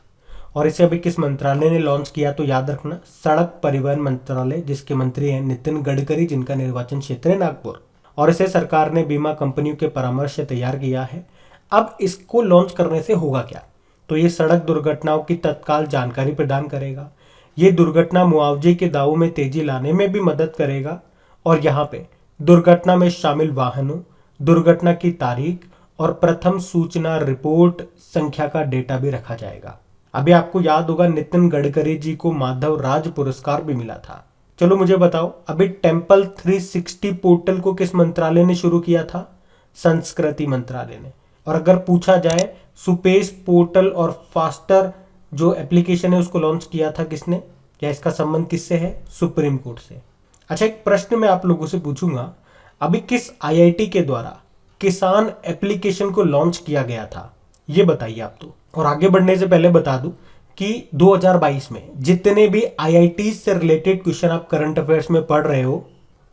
और इसे अभी किस मंत्रालय ने लॉन्च किया, तो याद रखना सड़क परिवहन मंत्रालय, जिसके मंत्री हैं नितिन गडकरी, जिनका निर्वाचन क्षेत्र है नागपुर। और इसे सरकार ने बीमा कंपनियों के परामर्श से तैयार किया है। अब इसको लॉन्च करने से होगा क्या, तो ये सड़क दुर्घटनाओं की तत्काल जानकारी प्रदान करेगा, ये दुर्घटना मुआवजे के दावों में तेजी लाने में भी मदद करेगा, और यहाँ पे दुर्घटना में शामिल वाहनों, दुर्घटना की तारीख और प्रथम सूचना रिपोर्ट संख्या का डेटा भी रखा जाएगा। अभी आपको याद होगा नितिन गडकरी जी को माधव राज पुरस्कार भी मिला था। चलो मुझे बताओ, अभी टेम्पल 360 पोर्टल को किस मंत्रालय ने शुरू किया था, संस्कृति मंत्रालय ने। और अगर पूछा जाए सुपेश पोर्टल और फास्टर जो एप्लीकेशन है उसको लॉन्च किया था किसने, या इसका संबंध किससे है, सुप्रीम कोर्ट से। अच्छा, एक प्रश्न मैं आप लोगों से पूछूंगा, अभी किस IIT के द्वारा किसान एप्लीकेशन को लॉन्च किया गया था, ये बताइए आप तो। और आगे बढ़ने से पहले बता दूं कि 2022 में जितने भी IIT से रिलेटेड क्वेश्चन आप करंट अफेयर्स में पढ़ रहे हो,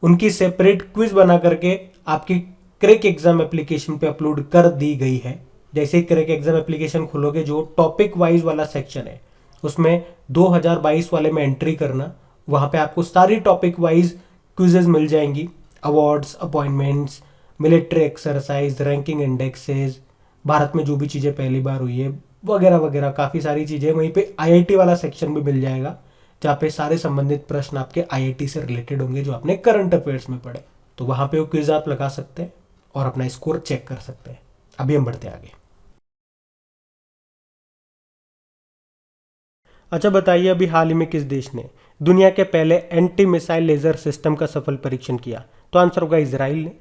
उनकी सेपरेट क्विज बना करके आपकी क्रैक एग्जाम एप्लीकेशन पे अपलोड कर दी गई है। जैसे ही क्रैक एग्जाम एप्लीकेशन खोलोगे, जो टॉपिक वाइज वाला सेक्शन है उसमें 2022 वाले में एंट्री करना, वहां पे आपको सारी टॉपिक वाइज क्विजेज मिल जाएंगी, awards, appointments, military exercise, ranking indexes, Bharat में जो भी चीजें पहली बार हुई है वगैरह वगैरह, काफी सारी चीजें। वहीं पे IIT वाला सेक्शन भी मिल जाएगा, जहाँ पे सारे संबंधित प्रश्न आपके IIT से रिलेटेड होंगे जो आपने करंट अफेयर्स में पढ़े। तो वहां पे वो क्विज आप लगा सकते हैं और अपना स्कोर चेक कर सकते हैं। अभी हम बढ़ते आगे। अच्छा बताइए, अभी हाल ही में किस देश ने दुनिया के पहले एंटी मिसाइल लेजर सिस्टम का सफल परीक्षण किया, तो आंसर होगा इजराइल ने।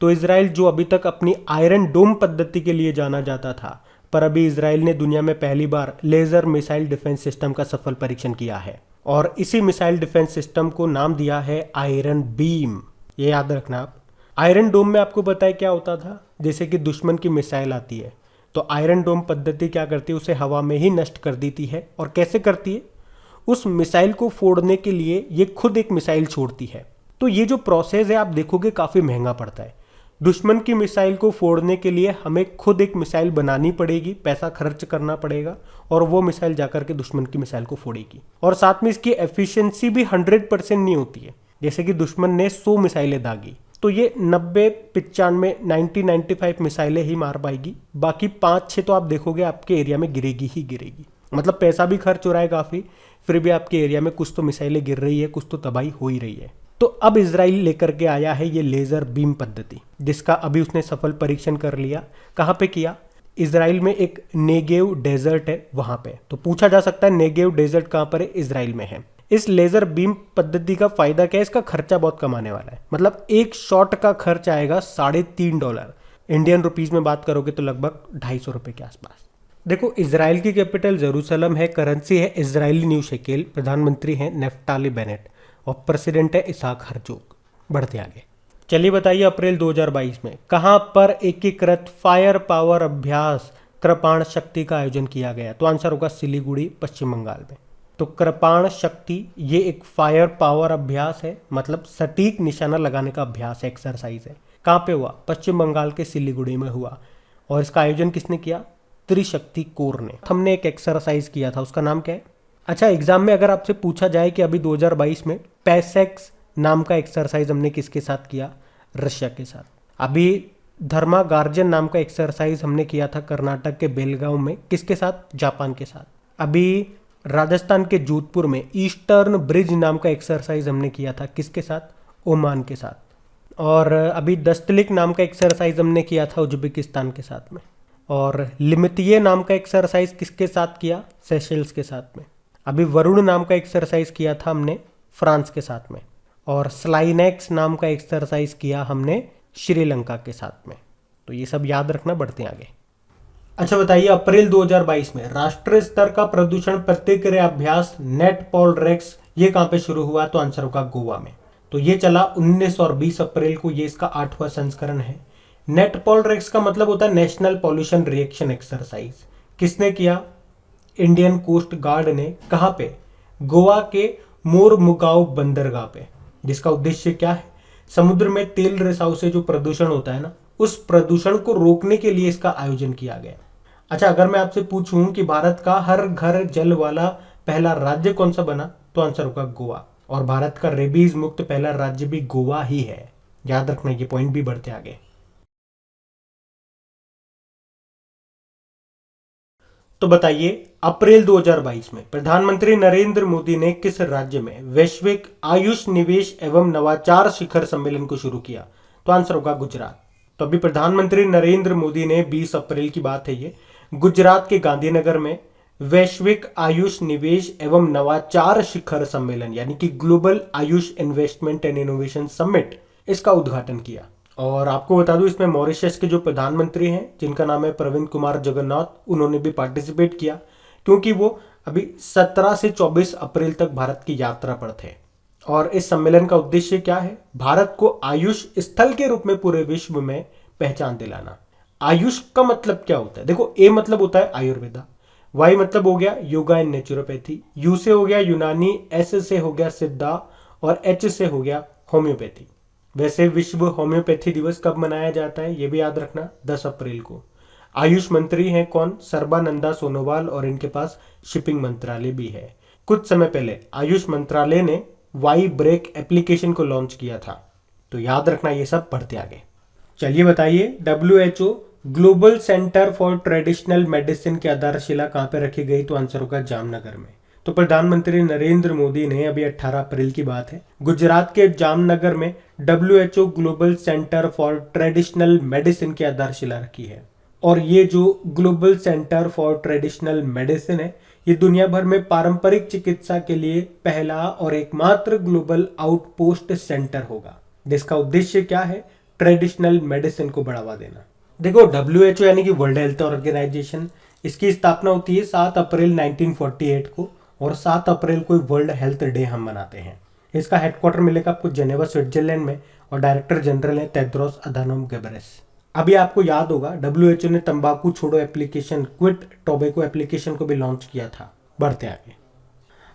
तो इजराइल जो अभी तक अपनी आयरन डोम पद्धति के लिए जाना जाता था, पर अभी इजराइल ने दुनिया में पहली बार लेजर मिसाइल डिफेंस सिस्टम का सफल परीक्षण किया है, और इसी मिसाइल डिफेंस सिस्टम को नाम दिया है आयरन बीम। ये याद रखना आप। आयरन डोम में आपको पता है क्या होता था, जैसे कि दुश्मन की मिसाइल आती है तो आयरन डोम पद्धति क्या करती है, उसे हवा में ही नष्ट कर देती है। और कैसे करती है, उस मिसाइल को फोड़ने के लिए ये खुद एक मिसाइल छोड़ती है। तो ये जो प्रोसेस है आप देखोगे काफ़ी महंगा पड़ता है। दुश्मन की मिसाइल को फोड़ने के लिए हमें खुद एक मिसाइल बनानी पड़ेगी, पैसा खर्च करना पड़ेगा, और वो मिसाइल जाकर के दुश्मन की मिसाइल को फोड़ेगी। और साथ में इसकी एफिशिएंसी भी 100% नहीं होती है। जैसे कि दुश्मन ने 100 मिसाइलें दागी तो ये 90, 95, 95 मिसाइलें ही मार पाएगी, बाकी 5-6 तो आप देखोगे आपके एरिया में गिरेगी ही गिरेगी। मतलब पैसा भी खर्च हो रहा है काफ़ी, फिर भी आपके एरिया में कुछ तो मिसाइलें गिर रही है, कुछ तो तबाही हो ही रही है। तो अब इजराइल लेकर के आया है ये लेजर बीम पद्धति, जिसका अभी उसने सफल परीक्षण कर लिया। कहाँ पे किया, इजराइल में एक नेगेव डेजर्ट है वहाँ पे। तो पूछा जा सकता है नेगेव डेजर्ट कहाँ पर है, इजराइल में है। इस लेजर बीम पद्धति का फायदा क्या है, इसका खर्चा बहुत कम आने वाला है। मतलब एक शॉट का खर्च आएगा $3.5, इंडियन रुपीज में बात करोगे तो लगभग $250 के आसपास। देखो, इजराइल की कैपिटल जेरूसलम है, करेंसी है इजरायली न्यू शेकेल, प्रधानमंत्री हैं नेफ्ताली बेनेट और प्रेसिडेंट है इसाक हर्जोग। बढ़ते आगे, चलिए बताइए अप्रैल 2022 में कहाँ पर एकीकृत फायर पावर अभ्यास कृपाण शक्ति का आयोजन किया गया, तो आंसर होगा सिलीगुड़ी, पश्चिम बंगाल में। तो कृपाण शक्ति ये एक फायर पावर अभ्यास है, मतलब सटीक निशाना लगाने का अभ्यास है, एक्सरसाइज है। कहाँ पे हुआ, पश्चिम बंगाल के सिलीगुड़ी में हुआ। और इसका आयोजन किसने किया, त्रिशक्ति कोर ने। हमने एक एक्सरसाइज किया था, उसका नाम क्या है। अच्छा, एग्जाम में अगर आपसे पूछा जाए कि अभी 2022 में पैसेक्स नाम का एक्सरसाइज हमने किसके साथ किया, रशिया के साथ। अभी धर्मा गार्जन नाम का एक्सरसाइज हमने किया था कर्नाटक के बेलगांव में, किसके साथ, जापान के साथ। अभी राजस्थान के जोधपुर में ईस्टर्न ब्रिज नाम का एक्सरसाइज हमने किया था, किसके साथ, ओमान के साथ। और अभी दस्तलिक नाम का एक्सरसाइज हमने किया था उज्बेकिस्तान के साथ में। और लिमितिये नाम का एक्सरसाइज किसके साथ किया? सेशेल्स के साथ में। अभी वरुण नाम का एक्सरसाइज किया था हमने फ्रांस के साथ में। और स्लाइनेक्स नाम का एक्सरसाइज किया हमने श्रीलंका के साथ में। तो ये सब याद रखना, बढ़ते हैं आगे। अच्छा बताइए, अप्रैल 2022 में राष्ट्रीय स्तर का प्रदूषण प्रतिक्रिया अभ्यास नेट पॉल रेक्स ये कहाँ पे शुरू हुआ? तो आंसर होगा गोवा में। तो ये चला 19 और 20 अप्रैल को, ये इसका 8वां संस्करण है। नेट पॉल रेक्स का मतलब होता है नेशनल पॉल्यूशन रिएक्शन एक्सरसाइज। किसने किया? इंडियन कोस्ट गार्ड ने। कहाँ पे? गोवा के मोरमुगांव बंदरगाह पे। जिसका उद्देश्य क्या है? समुद्र में तेल रिसाव से जो प्रदूषण होता है ना, उस प्रदूषण को रोकने के लिए इसका आयोजन किया गया। अच्छा, अगर मैं आपसे पूछूं कि भारत का हर घर जल वाला पहला राज्य कौन सा बना? तो आंसर होगा गोवा। और भारत का रेबीज मुक्त पहला राज्य भी गोवा ही है। याद रखना ये पॉइंट भी, बढ़ते आगे। तो बताइए, अप्रैल 2022 में प्रधानमंत्री नरेंद्र मोदी ने किस राज्य में वैश्विक आयुष निवेश एवं नवाचार शिखर सम्मेलन को शुरू किया? तो आंसर होगा गुजरात। तो अभी प्रधानमंत्री नरेंद्र मोदी ने 20 अप्रैल की बात है ये, गुजरात के गांधीनगर में वैश्विक आयुष निवेश एवं नवाचार शिखर सम्मेलन यानी कि global Ayush investment and innovation summit, इसका उद्घाटन किया। और आपको बता दूं, इसमें मॉरिशस के जो प्रधानमंत्री हैं जिनका नाम है प्रविंद कुमार जगन्नाथ, उन्होंने भी पार्टिसिपेट किया, क्योंकि वो अभी 17 से 24 अप्रैल तक भारत की यात्रा पर थे। और इस सम्मेलन का उद्देश्य क्या है? भारत को आयुष स्थल के रूप में पूरे विश्व में पहचान दिलाना। आयुष का मतलब क्या होता है? देखो, ए मतलब होता है आयुर्वेदा, वाई मतलब हो गया योगा एंड नेचुरोपैथी, यू से हो गया यूनानी, एस से हो गया सिद्धा और एच से हो गया होम्योपैथी। वैसे विश्व होम्योपैथी दिवस कब मनाया जाता है ये भी याद रखना, 10 अप्रैल को। आयुष मंत्री हैं कौन? सर्बानंदा सोनोवाल, और इनके पास शिपिंग मंत्रालय भी है। कुछ समय पहले आयुष मंत्रालय ने वाई ब्रेक एप्लीकेशन को लॉन्च किया था। तो याद रखना ये सब, पढ़ते आगे। चलिए बताइए, WHO global centre for traditional medicine की आधारशिला कहाँ पे रखी गई? तो आंसर होगा जामनगर में। तो प्रधानमंत्री नरेंद्र मोदी ने, अभी 18 अप्रैल की बात है, गुजरात के जामनगर में WHO global centre for traditional medicine की आधारशिला रखी है। और ये जो global centre for traditional medicine है, ये दुनिया भर में पारंपरिक चिकित्सा के लिए पहला और एकमात्र ग्लोबल आउटपोस्ट सेंटर होगा, जिसका उद्देश्य क्या है? ट्रेडिशनल मेडिसिन को बढ़ावा देना। देखो, WHO यानी कि वर्ल्ड हेल्थ ऑर्गेनाइजेशन, इसकी स्थापना होती है 7 अप्रैल 1948 को, और 7 अप्रैल को वर्ल्ड हेल्थ डे हम मनाते हैं। इसका हेडक्वार्टर मिलेगा आपको जेनेवा स्विट्जरलैंड में, और डायरेक्टर जनरल है टेड्रोस अधानोम गेब्रेयेसस। अभी आपको याद होगा, WHO ने तंबाकू छोड़ो एप्लीकेशन, क्विट टोबैको एप्लीकेशन को भी लॉन्च किया था। बढ़ते आगे।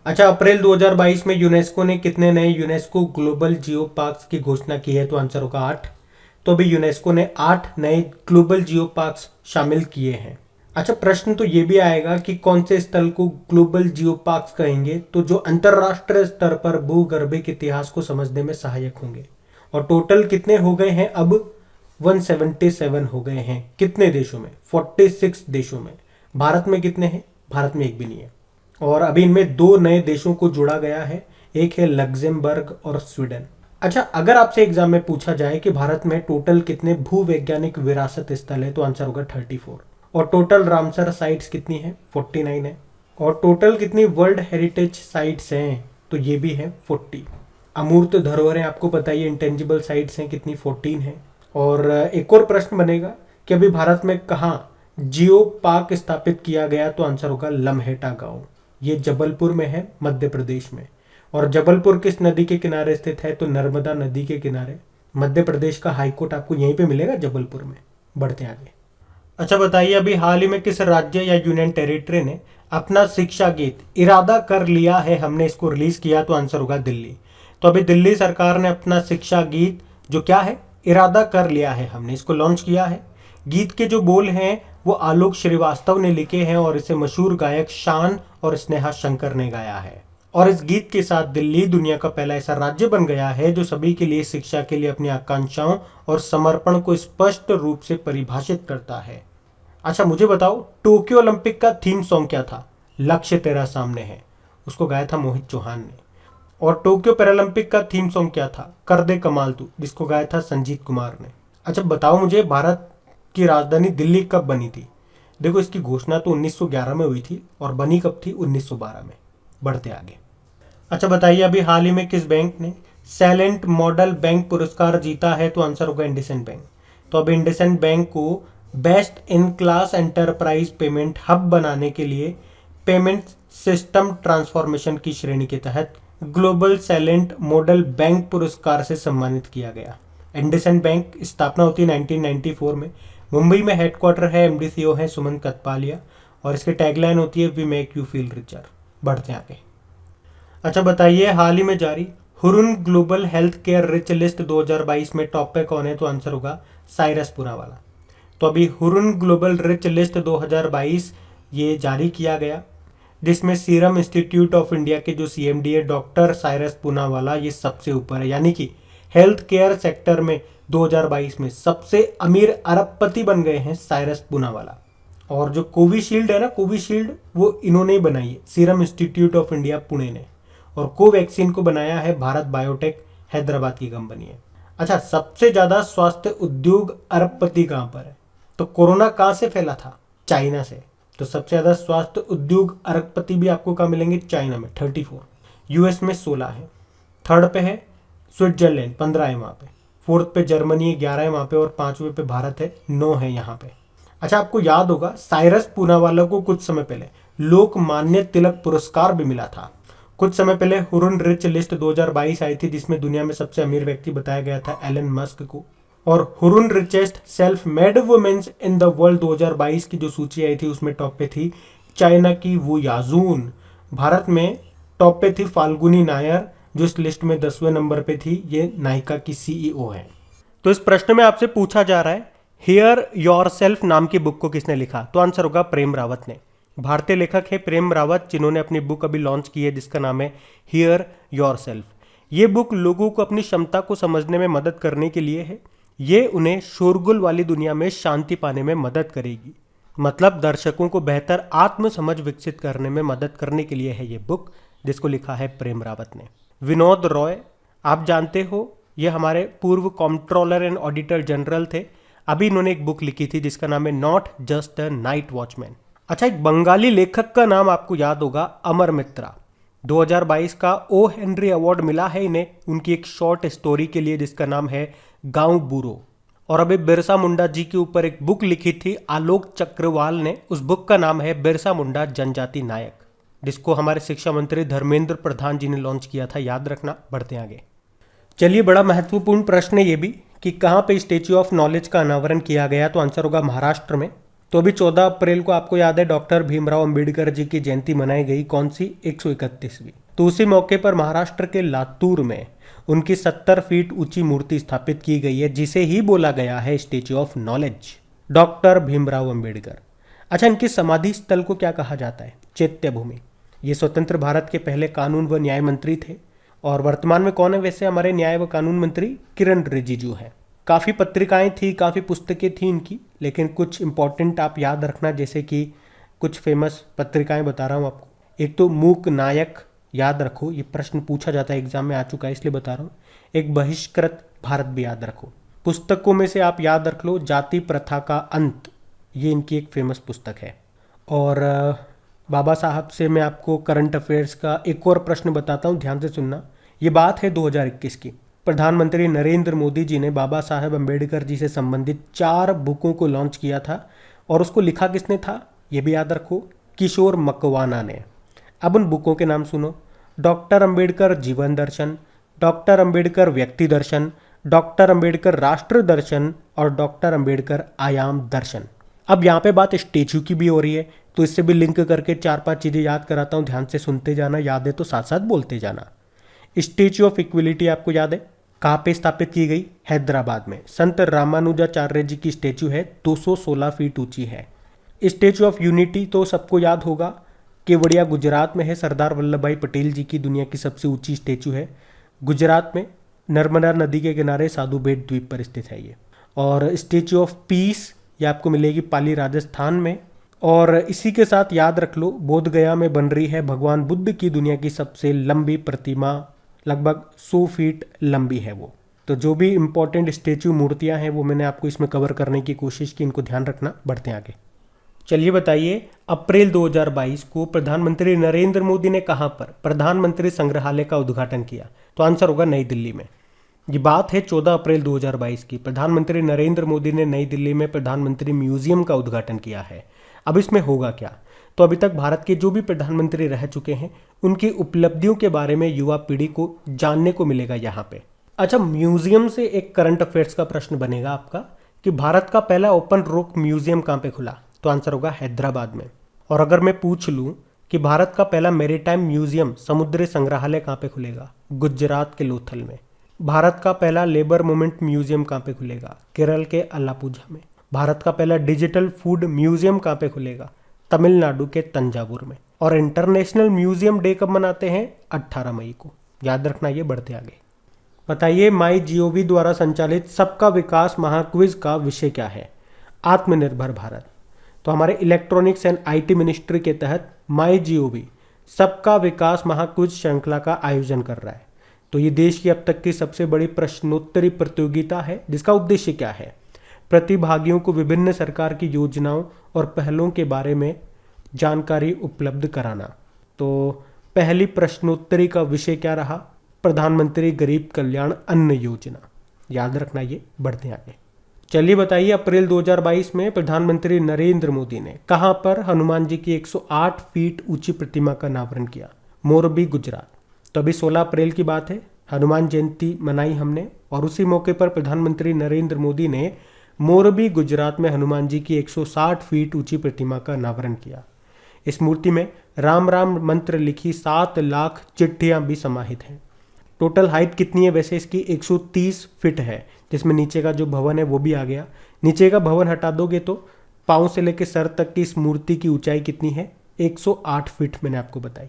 अच्छा, अप्रैल 2022 में यूनेस्को ने कितने नए यूनेस्को ग्लोबल जियो पार्क्स की घोषणा की है? तो आंसर होगा 8। तो अभी यूनेस्को ने 8 नए ग्लोबल जियो पार्क्स शामिल किए हैं। अच्छा, प्रश्न तो ये भी आएगा कि कौन से स्थल को ग्लोबल जियो पार्क्स कहेंगे? तो जो अंतरराष्ट्रीय स्तर पर भूगर्भिक इतिहास को समझने में सहायक होंगे। और टोटल कितने हो गए हैं? अब 177 हो गए हैं। कितने देशों में? 46 देशों में। भारत में कितने हैं? भारत में एक भी नहीं है। और अभी इनमें 2 नए देशों को जोड़ा गया है, एक है लग्जमबर्ग और स्वीडन। अच्छा, अगर आपसे एग्जाम में पूछा जाए कि भारत में टोटल कितने भूवैज्ञानिक विरासत स्थल है? तो आंसर होगा 34। और टोटल रामसर साइट्स कितनी है? 49 है। और टोटल कितनी वर्ल्ड हेरिटेज साइट्स हैं? तो ये भी है 40। अमूर्त धरोहरें आपको पता ही, इंटेंजिबल साइट्स हैं कितनी? 14 है। और एक और प्रश्न बनेगा कि अभी भारत में कहाँ जियो पार्क स्थापित किया गया? तो आंसर होगा लम्हेटा गांव। ये जबलपुर में है, मध्य प्रदेश में। और जबलपुर किस नदी के किनारे स्थित है? तो नर्मदा नदी के किनारे। मध्य प्रदेश का हाईकोर्ट आपको यहीं पे मिलेगा, जबलपुर में। बढ़ते आगे। अच्छा बताइए, अभी हाल ही में किस राज्य या यूनियन टेरिटरी ने अपना शिक्षा गीत इरादा कर लिया है, हमने इसको रिलीज किया? तो आंसर होगा दिल्ली। तो अभी दिल्ली सरकार ने अपना शिक्षा गीत जो क्या है, इरादा कर लिया है, हमने इसको लॉन्च किया है। गीत के जो बोल हैं वो आलोक श्रीवास्तव ने लिखे हैं, और इसे मशहूर गायक शान और स्नेहा शंकर ने गाया है। और इस गीत के साथ दिल्ली दुनिया का पहला ऐसा राज्य बन गया है जो सभी के लिए शिक्षा के लिए अपनी आकांक्षाओं और समर्पण को स्पष्ट रूप से परिभाषित करता है। अच्छा मुझे बताओ, टोक्यो ओलंपिक का थीम सॉन्ग क्या था? लक्ष्य तेरा सामने है। उसको गाया था मोहित चौहान ने। और टोक्यो पैरालंपिक का थीम सॉन्ग क्या था? कर दे कमाल तू, जिसको गाया था संजीत कुमार ने। अच्छा बताओ मुझे, भारत की राजधानी दिल्ली कब बनी थी? देखो इसकी घोषणा तो 1911 में हुई थी और बनी कब थी? 1912 में। बढ़ते आगे। अच्छा बताइए, अभी हाल ही में किस बैंक ने सैलेंट मॉडल बैंक पुरस्कार जीता है? तो आंसर होगा इंडसइंड बैंक। तो अब इंडसइंड बैंक को best in class enterprise payment hub बनाने के लिए पेमेंट सिस्टम ट्रांसफॉर्मेशन की श्रेणी के तहत ग्लोबल सैलेंट मॉडल बैंक पुरस्कार से सम्मानित किया गया। इंडसइंड बैंक स्थापना होती है 1994 में। मुंबई में हेडक्वार्टर है, एमडी है सुमन कतपालिया, और इसकी टैगलाइन होती है we make you feel richer. बढ़ते आगे। अच्छा बताइए, हाल ही में जारी Hurun global health care rich list 2022 में टॉप पे कौन है? तो आंसर होगा साइरस पूनावाला। तो अभी हुरुन ग्लोबल रिच लिस्ट 2022 ये जारी किया गया, जिसमें सीरम इंस्टीट्यूट ऑफ इंडिया के जो सीएमडी है डॉक्टर साइरस पूनावाला ये सबसे ऊपर है। यानी कि हेल्थ केयर सेक्टर में 2022 में सबसे अमीर अरबपति बन गए हैं साइरस पूनावाला। और जो कोविशील्ड है ना, कोविशील्ड वो इन्होंने ही बनाई है, serum institute of India Pune ने। और कोवैक्सीन को बनाया है भारत बायोटेक, हैदराबाद की कंपनी है। अच्छा, सबसे ज्यादा स्वास्थ्य उद्योग अरबपति कहां पर है? तो कोरोना कहां से फैला था? चाइना से। तो सबसे ज्यादा स्वास्थ्य उद्योग अरबपति भी आपको कहां मिलेंगे? चाइना में 34, यूएस में 16 है, थर्ड पे है स्विट्जरलैंड 15 है वहां पे, फोर्थ पे जर्मनी 11 है वहां पे, और पांचवें पे भारत है 9 है यहाँ पे। अच्छा आपको याद होगा साइरस पूनावाला को कुछ समय पहले लोकमान्य तिलक पुरस्कार भी मिला था। कुछ समय पहले हुरुन रिच लिस्ट 2022 आई थी, जिसमें दुनिया में सबसे अमीर व्यक्ति बताया गया था एलन मस्क को। और Hurun richest self made women's in the world 2022 की जो सूची आई थी उसमें टॉप पे थी चाइना की वू याजून। भारत में टॉप पे थी फाल्गुनी नायर, जो इस लिस्ट में 10वें नंबर पे थी। ये नायका की सीईओ है। तो इस प्रश्न में आपसे पूछा जा रहा है हियर योरसेल्फ नाम की बुक को किसने लिखा? तो आंसर होगा प्रेम रावत ने। भारतीय लेखक है प्रेम रावत, जिन्होंने अपनी बुक अभी लॉन्च की है जिसका नाम है हियर योरसेल्फ। ये बुक लोगों को अपनी क्षमता को समझने में मदद करने के लिए है। ये उन्हें शोरगुल वाली दुनिया में शांति पाने में मदद करेगी। मतलब दर्शकों को बेहतर आत्म समझ विकसित करने में मदद करने के लिए है ये बुक, जिसको लिखा है प्रेम रावत ने। विनोद रॉय आप जानते हो, ये हमारे पूर्व कंट्रोलर एंड ऑडिटर जनरल थे। अभी इन्होंने एक बुक लिखी थी जिसका नाम है not just a night watchman. अच्छा, एक बंगाली लेखक का नाम आपको याद होगा, अमर मित्रा। 2022 का ओ हेनरी अवार्ड मिला है इन्हें उनकी एक शॉर्ट स्टोरी के लिए जिसका नाम है गांव बूरो। और अभी बिरसा मुंडा जी के ऊपर एक बुक लिखी थी आलोक चक्रवाल ने, उस बुक का नाम है बिरसा मुंडा जनजाति नायक, जिसको हमारे शिक्षा मंत्री धर्मेंद्र प्रधान जी ने लॉन्च किया था, याद रखना। बढ़ते आगे। चलिए, बड़ा महत्वपूर्ण प्रश्न है ये भी कि कहाँ पे स्टेच्यू ऑफ नॉलेज का अनावरण किया गया? तो आंसर होगा महाराष्ट्र में। तो अभी 14 अप्रैल को आपको याद है डॉक्टर भीमराव अंबेडकर जी की जयंती मनाई गई, कौन सी? 131वीं। तो उसी मौके पर महाराष्ट्र के लातूर में उनकी 70 फीट ऊंची मूर्ति स्थापित की गई है, जिसे ही बोला गया है statue of knowledge, doctor Bhimrao Ambedkar. अच्छा, इनकी समाधि स्थल को क्या कहा जाता है? चैत्य भूमि। ये स्वतंत्र भारत के पहले कानून व न्याय मंत्री थे। और वर्तमान में कौन है वैसे हमारे न्याय व कानून मंत्री? किरण रिजिजू है। काफ़ी पत्रिकाएं थी, काफ़ी पुस्तकें थी इनकी, लेकिन कुछ इंपॉर्टेंट आप याद रखना, जैसे कि कुछ फेमस पत्रिकाएं बता रहा हूँ आपको। एक तो मूक नायक, याद रखो, ये प्रश्न पूछा जाता है एग्जाम में, आ चुका है इसलिए बता रहा हूँ। एक बहिष्कृत भारत भी याद रखो। पुस्तकों में से आप याद रख लो जाति प्रथा का अंत, ये इनकी एक फेमस पुस्तक है। और बाबा साहब से मैं आपको करंट अफेयर्स का एक और प्रश्न बताता हूँ, ध्यान से सुनना। ये बात है 2021 की। प्रधानमंत्री नरेंद्र मोदी जी ने बाबा साहेब अम्बेडकर जी से संबंधित 4 बुकों को लॉन्च किया था, और उसको लिखा किसने था? ये भी याद रखो, किशोर मकवाना ने। अब उन बुकों के नाम सुनो। डॉक्टर अंबेडकर जीवन दर्शन, डॉक्टर अंबेडकर व्यक्ति दर्शन, डॉक्टर अंबेडकर राष्ट्र दर्शन और डॉक्टर अंबेडकर आयाम दर्शन। अब यहाँ पे बात स्टेच्यू की भी हो रही है, तो इससे भी लिंक करके 4-5 चीज़ें याद कराता हूँ, ध्यान से सुनते जाना, याद है तो साथ साथ बोलते जाना। स्टेच्यू ऑफ इक्विलिटी आपको याद है कहाँ पे स्थापित की गई? हैदराबाद में। संत रामानुजाचार्य जी की स्टेच्यू है, 216 फीट ऊंची है। स्टेच्यू ऑफ यूनिटी तो सबको याद होगा, केवड़िया गुजरात में है। सरदार वल्लभ भाई पटेल जी की दुनिया की सबसे ऊंची स्टेच्यू है, गुजरात में नर्मदा नदी के किनारे साधु बेट द्वीप पर स्थित है ये। और स्टेच्यू ऑफ पीस ये आपको मिलेगी पाली राजस्थान में। और इसी के साथ याद रख लो बोध गया में बन रही है भगवान बुद्ध की दुनिया की सबसे लंबी प्रतिमा, लगभग 100 फीट लंबी है वो। तो जो भी इंपॉर्टेंट स्टेचू मूर्तियां हैं वो मैंने आपको इसमें कवर करने की कोशिश की, इनको ध्यान रखना। बढ़ते हैं आगे। चलिए बताइए, अप्रैल 2022 को प्रधानमंत्री नरेंद्र मोदी ने कहां पर प्रधानमंत्री संग्रहालय का उद्घाटन किया? तो आंसर होगा नई दिल्ली में। ये बात है 14 अप्रैल 2022 की। प्रधानमंत्री नरेंद्र मोदी ने नई दिल्ली में प्रधानमंत्री म्यूजियम का उद्घाटन किया है। अब इसमें होगा क्या? तो अभी तक भारत के जो भी प्रधानमंत्री रह चुके हैं उनकी उपलब्धियों के बारे में युवा पीढ़ी को जानने को मिलेगा यहाँ पे। अच्छा, म्यूजियम से एक करंट अफेयर्स का प्रश्न बनेगा आपका कि भारत का पहला ओपन रॉक म्यूजियम कहाँ पे खुला? तो आंसर होगा हैदराबाद में। और अगर मैं पूछ लूँ कि भारत का पहला मैरीटाइम म्यूजियम समुद्री संग्रहालय कहाँ पे खुलेगा? गुजरात के लोथल में। भारत का पहला लेबर मूवमेंट म्यूजियम कहाँ पे खुलेगा? केरल के अलापुझा में। भारत का पहला डिजिटल फूड म्यूजियम कहाँ पे खुलेगा? तमिलनाडु के तंजावुर में। और इंटरनेशनल म्यूजियम डे कब मनाते हैं? 18 मई को। याद रखना ये। बढ़ते आगे। बताइए, माई जीओवी द्वारा संचालित सबका विकास महाक्विज का विषय क्या है? आत्मनिर्भर भारत। तो हमारे इलेक्ट्रॉनिक्स एंड आईटी मिनिस्ट्री के तहत माई जीओवी सबका विकास महाक्विज श्रृंखला का आयोजन कर रहा है। तो ये देश की अब तक की सबसे बड़ी प्रश्नोत्तरी प्रतियोगिता है, जिसका उद्देश्य क्या है? प्रतिभागियों को विभिन्न सरकार की योजनाओं और पहलों के बारे में जानकारी उपलब्ध कराना। तो पहली प्रश्नोत्तरी का विषय क्या रहा? प्रधानमंत्री गरीब कल्याण अन्न योजना। याद रखना ये। बढ़ते हैं आगे। चलिए बताइए, अप्रैल 2022 में प्रधानमंत्री नरेंद्र मोदी ने कहां पर हनुमान जी की 108 फीट ऊंची प्रतिमा का अनावरण किया? मोरबी, गुजरात। तो अभी 16 अप्रैल की बात है, हनुमान जयंती मनाई हमने, और उसी मौके पर प्रधानमंत्री नरेंद्र मोदी ने मोरबी, गुजरात में हनुमान जी की 160 फीट ऊंची प्रतिमा का अनावरण किया। इस मूर्ति में राम राम मंत्र लिखी 7 लाख चिट्ठियां भी समाहित हैं। टोटल हाइट कितनी है वैसे इसकी? 130 फीट है, जिसमें नीचे का जो भवन है वो भी आ गया। नीचे का भवन हटा दोगे तो पाँव से लेकर सर तक की इस मूर्ति की ऊंचाई कितनी है? 108 फीट मैंने आपको बताई।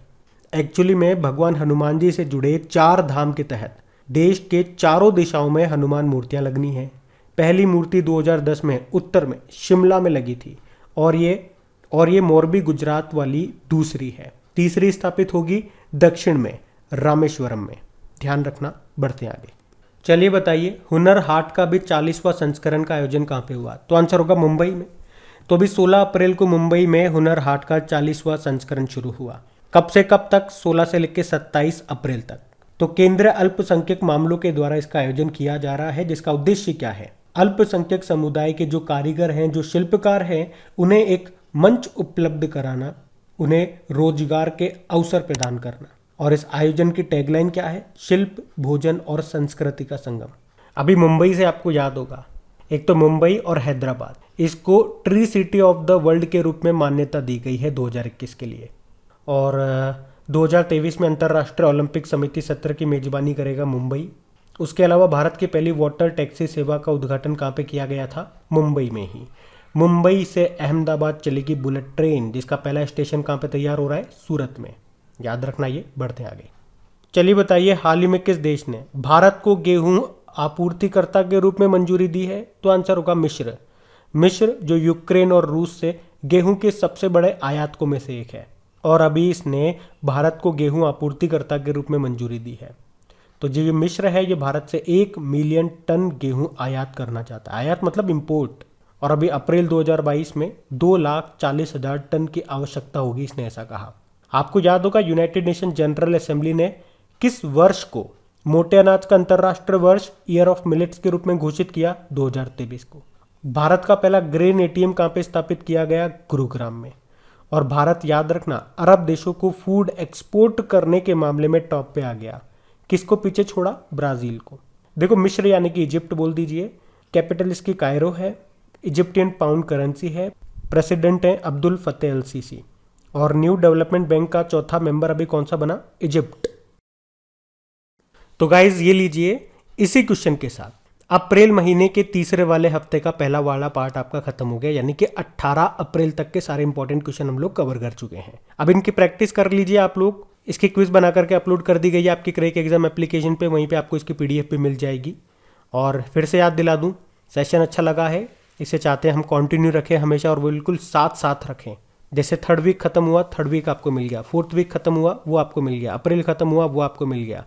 एक्चुअली में भगवान हनुमान जी से जुड़े 4 धाम के तहत देश के चारों दिशाओं में हनुमान मूर्तियां लगनी हैं। पहली मूर्ति 2010 में उत्तर में शिमला में लगी थी, और ये मोरबी, गुजरात वाली दूसरी है। तीसरी स्थापित होगी दक्षिण में रामेश्वरम में। ध्यान रखना। बढ़ते आगे। चलिए बताइए, हुनर हाट का भी 40वां संस्करण का आयोजन कहाँ पे हुआ? तो आंसर होगा मुंबई में। तो अभी 16 अप्रैल को मुंबई में हुनर हाट का 40वां संस्करण शुरू हुआ। कब से कब तक? 16 से लेकर 27 अप्रैल तक। तो केंद्रीय अल्पसंख्यक मामलों के द्वारा इसका आयोजन किया जा रहा है, जिसका उद्देश्य क्या है? अल्पसंख्यक समुदाय के जो कारीगर हैं, जो शिल्पकार हैं, उन्हें एक मंच उपलब्ध कराना, उन्हें रोजगार के अवसर प्रदान करना। और इस आयोजन की टैगलाइन क्या है? शिल्प, भोजन और संस्कृति का संगम। अभी मुंबई से आपको याद होगा, एक तो मुंबई और हैदराबाद, इसको tree city of the world के रूप में मान्यता दी गई है 2021 के लिए। और 2023 में अंतर्राष्ट्रीय ओलंपिक समिति सत्र की मेजबानी करेगा मुंबई। उसके अलावा भारत की पहली वाटर टैक्सी सेवा का उद्घाटन कहाँ पे किया गया था? मुंबई में ही। मुंबई से अहमदाबाद चलेगी बुलेट ट्रेन, जिसका पहला स्टेशन कहाँ पे तैयार हो रहा है? सूरत में। याद रखना ये। बढ़ते आगे। चलिए बताइए, हाल ही में किस देश ने भारत को गेहूं आपूर्तिकर्ता के रूप में मंजूरी दी है? तो आंसर होगा मिस्र। मिस्र जो यूक्रेन और रूस से गेहूं के सबसे बड़े आयातकों में से एक है, और अभी इसने भारत को गेहूं आपूर्तिकर्ता के रूप में मंजूरी दी है। तो जो ये मिस्र है, ये भारत से 1 मिलियन टन गेहूं आयात करना चाहता है। आयात मतलब इंपोर्ट। और अभी अप्रैल 2022 में 2,40,000 टन की आवश्यकता होगी, इसने ऐसा कहा। आपको याद होगा, यूनाइटेड नेशन जनरल असेंबली ने किस वर्ष को मोटे अनाज का अंतर्राष्ट्रीय वर्ष, ईयर ऑफ मिलेट्स के रूप में घोषित किया? 2023 को। भारत का पहला ग्रेन एटीएम कहाँ पे स्थापित किया गया? गुरुग्राम में। और भारत, याद रखना, अरब देशों को फूड एक्सपोर्ट करने के मामले में टॉप पे आ गया। किसको पीछे छोड़ा? ब्राजील को। देखो, मिस्र यानी कि इजिप्ट बोल दीजिए, कैपिटल इसकी कायरो है, इजिप्टियन पाउंड करेंसी है, प्रेसिडेंट है अब्दुल फतेह अल सीसी। और न्यू डेवलपमेंट बैंक का चौथा मेंबर अभी कौन सा बना? इजिप्ट। तो गाइज ये लीजिए, इसी क्वेश्चन के साथ अप्रैल महीने के तीसरे वाले हफ्ते का पहला वाला पार्ट आपका खत्म हो गया, यानी कि 18 अप्रैल तक के सारे इंपॉर्टेंट क्वेश्चन हम लोग कवर कर चुके हैं। अब इनकी प्रैक्टिस कर लीजिए आप लोग। इसकी क्विज बना करके अपलोड कर दी गई है आपकी क्रैक एग्जाम एप्लीकेशन पे, वहीं पे आपको इसकी PDF भी मिल जाएगी। और फिर से याद दिला दूं, सेशन अच्छा लगा है, इसे चाहते हैं हम कंटिन्यू रखें हमेशा, और बिल्कुल साथ साथ रखें। जैसे 3rd वीक खत्म हुआ, 3rd वीक आपको मिल गया, 4th वीक खत्म हुआ वो आपको मिल गया, अप्रैल खत्म हुआ वो आपको मिल गया,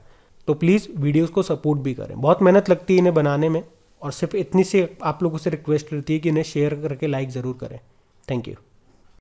तो प्लीज़ वीडियोस को सपोर्ट भी करें। बहुत मेहनत लगती है इन्हें बनाने में, और सिर्फ इतनी सी आप लोगों से रिक्वेस्ट रहती है कि इन्हें शेयर करके लाइक ज़रूर करें। Thank you.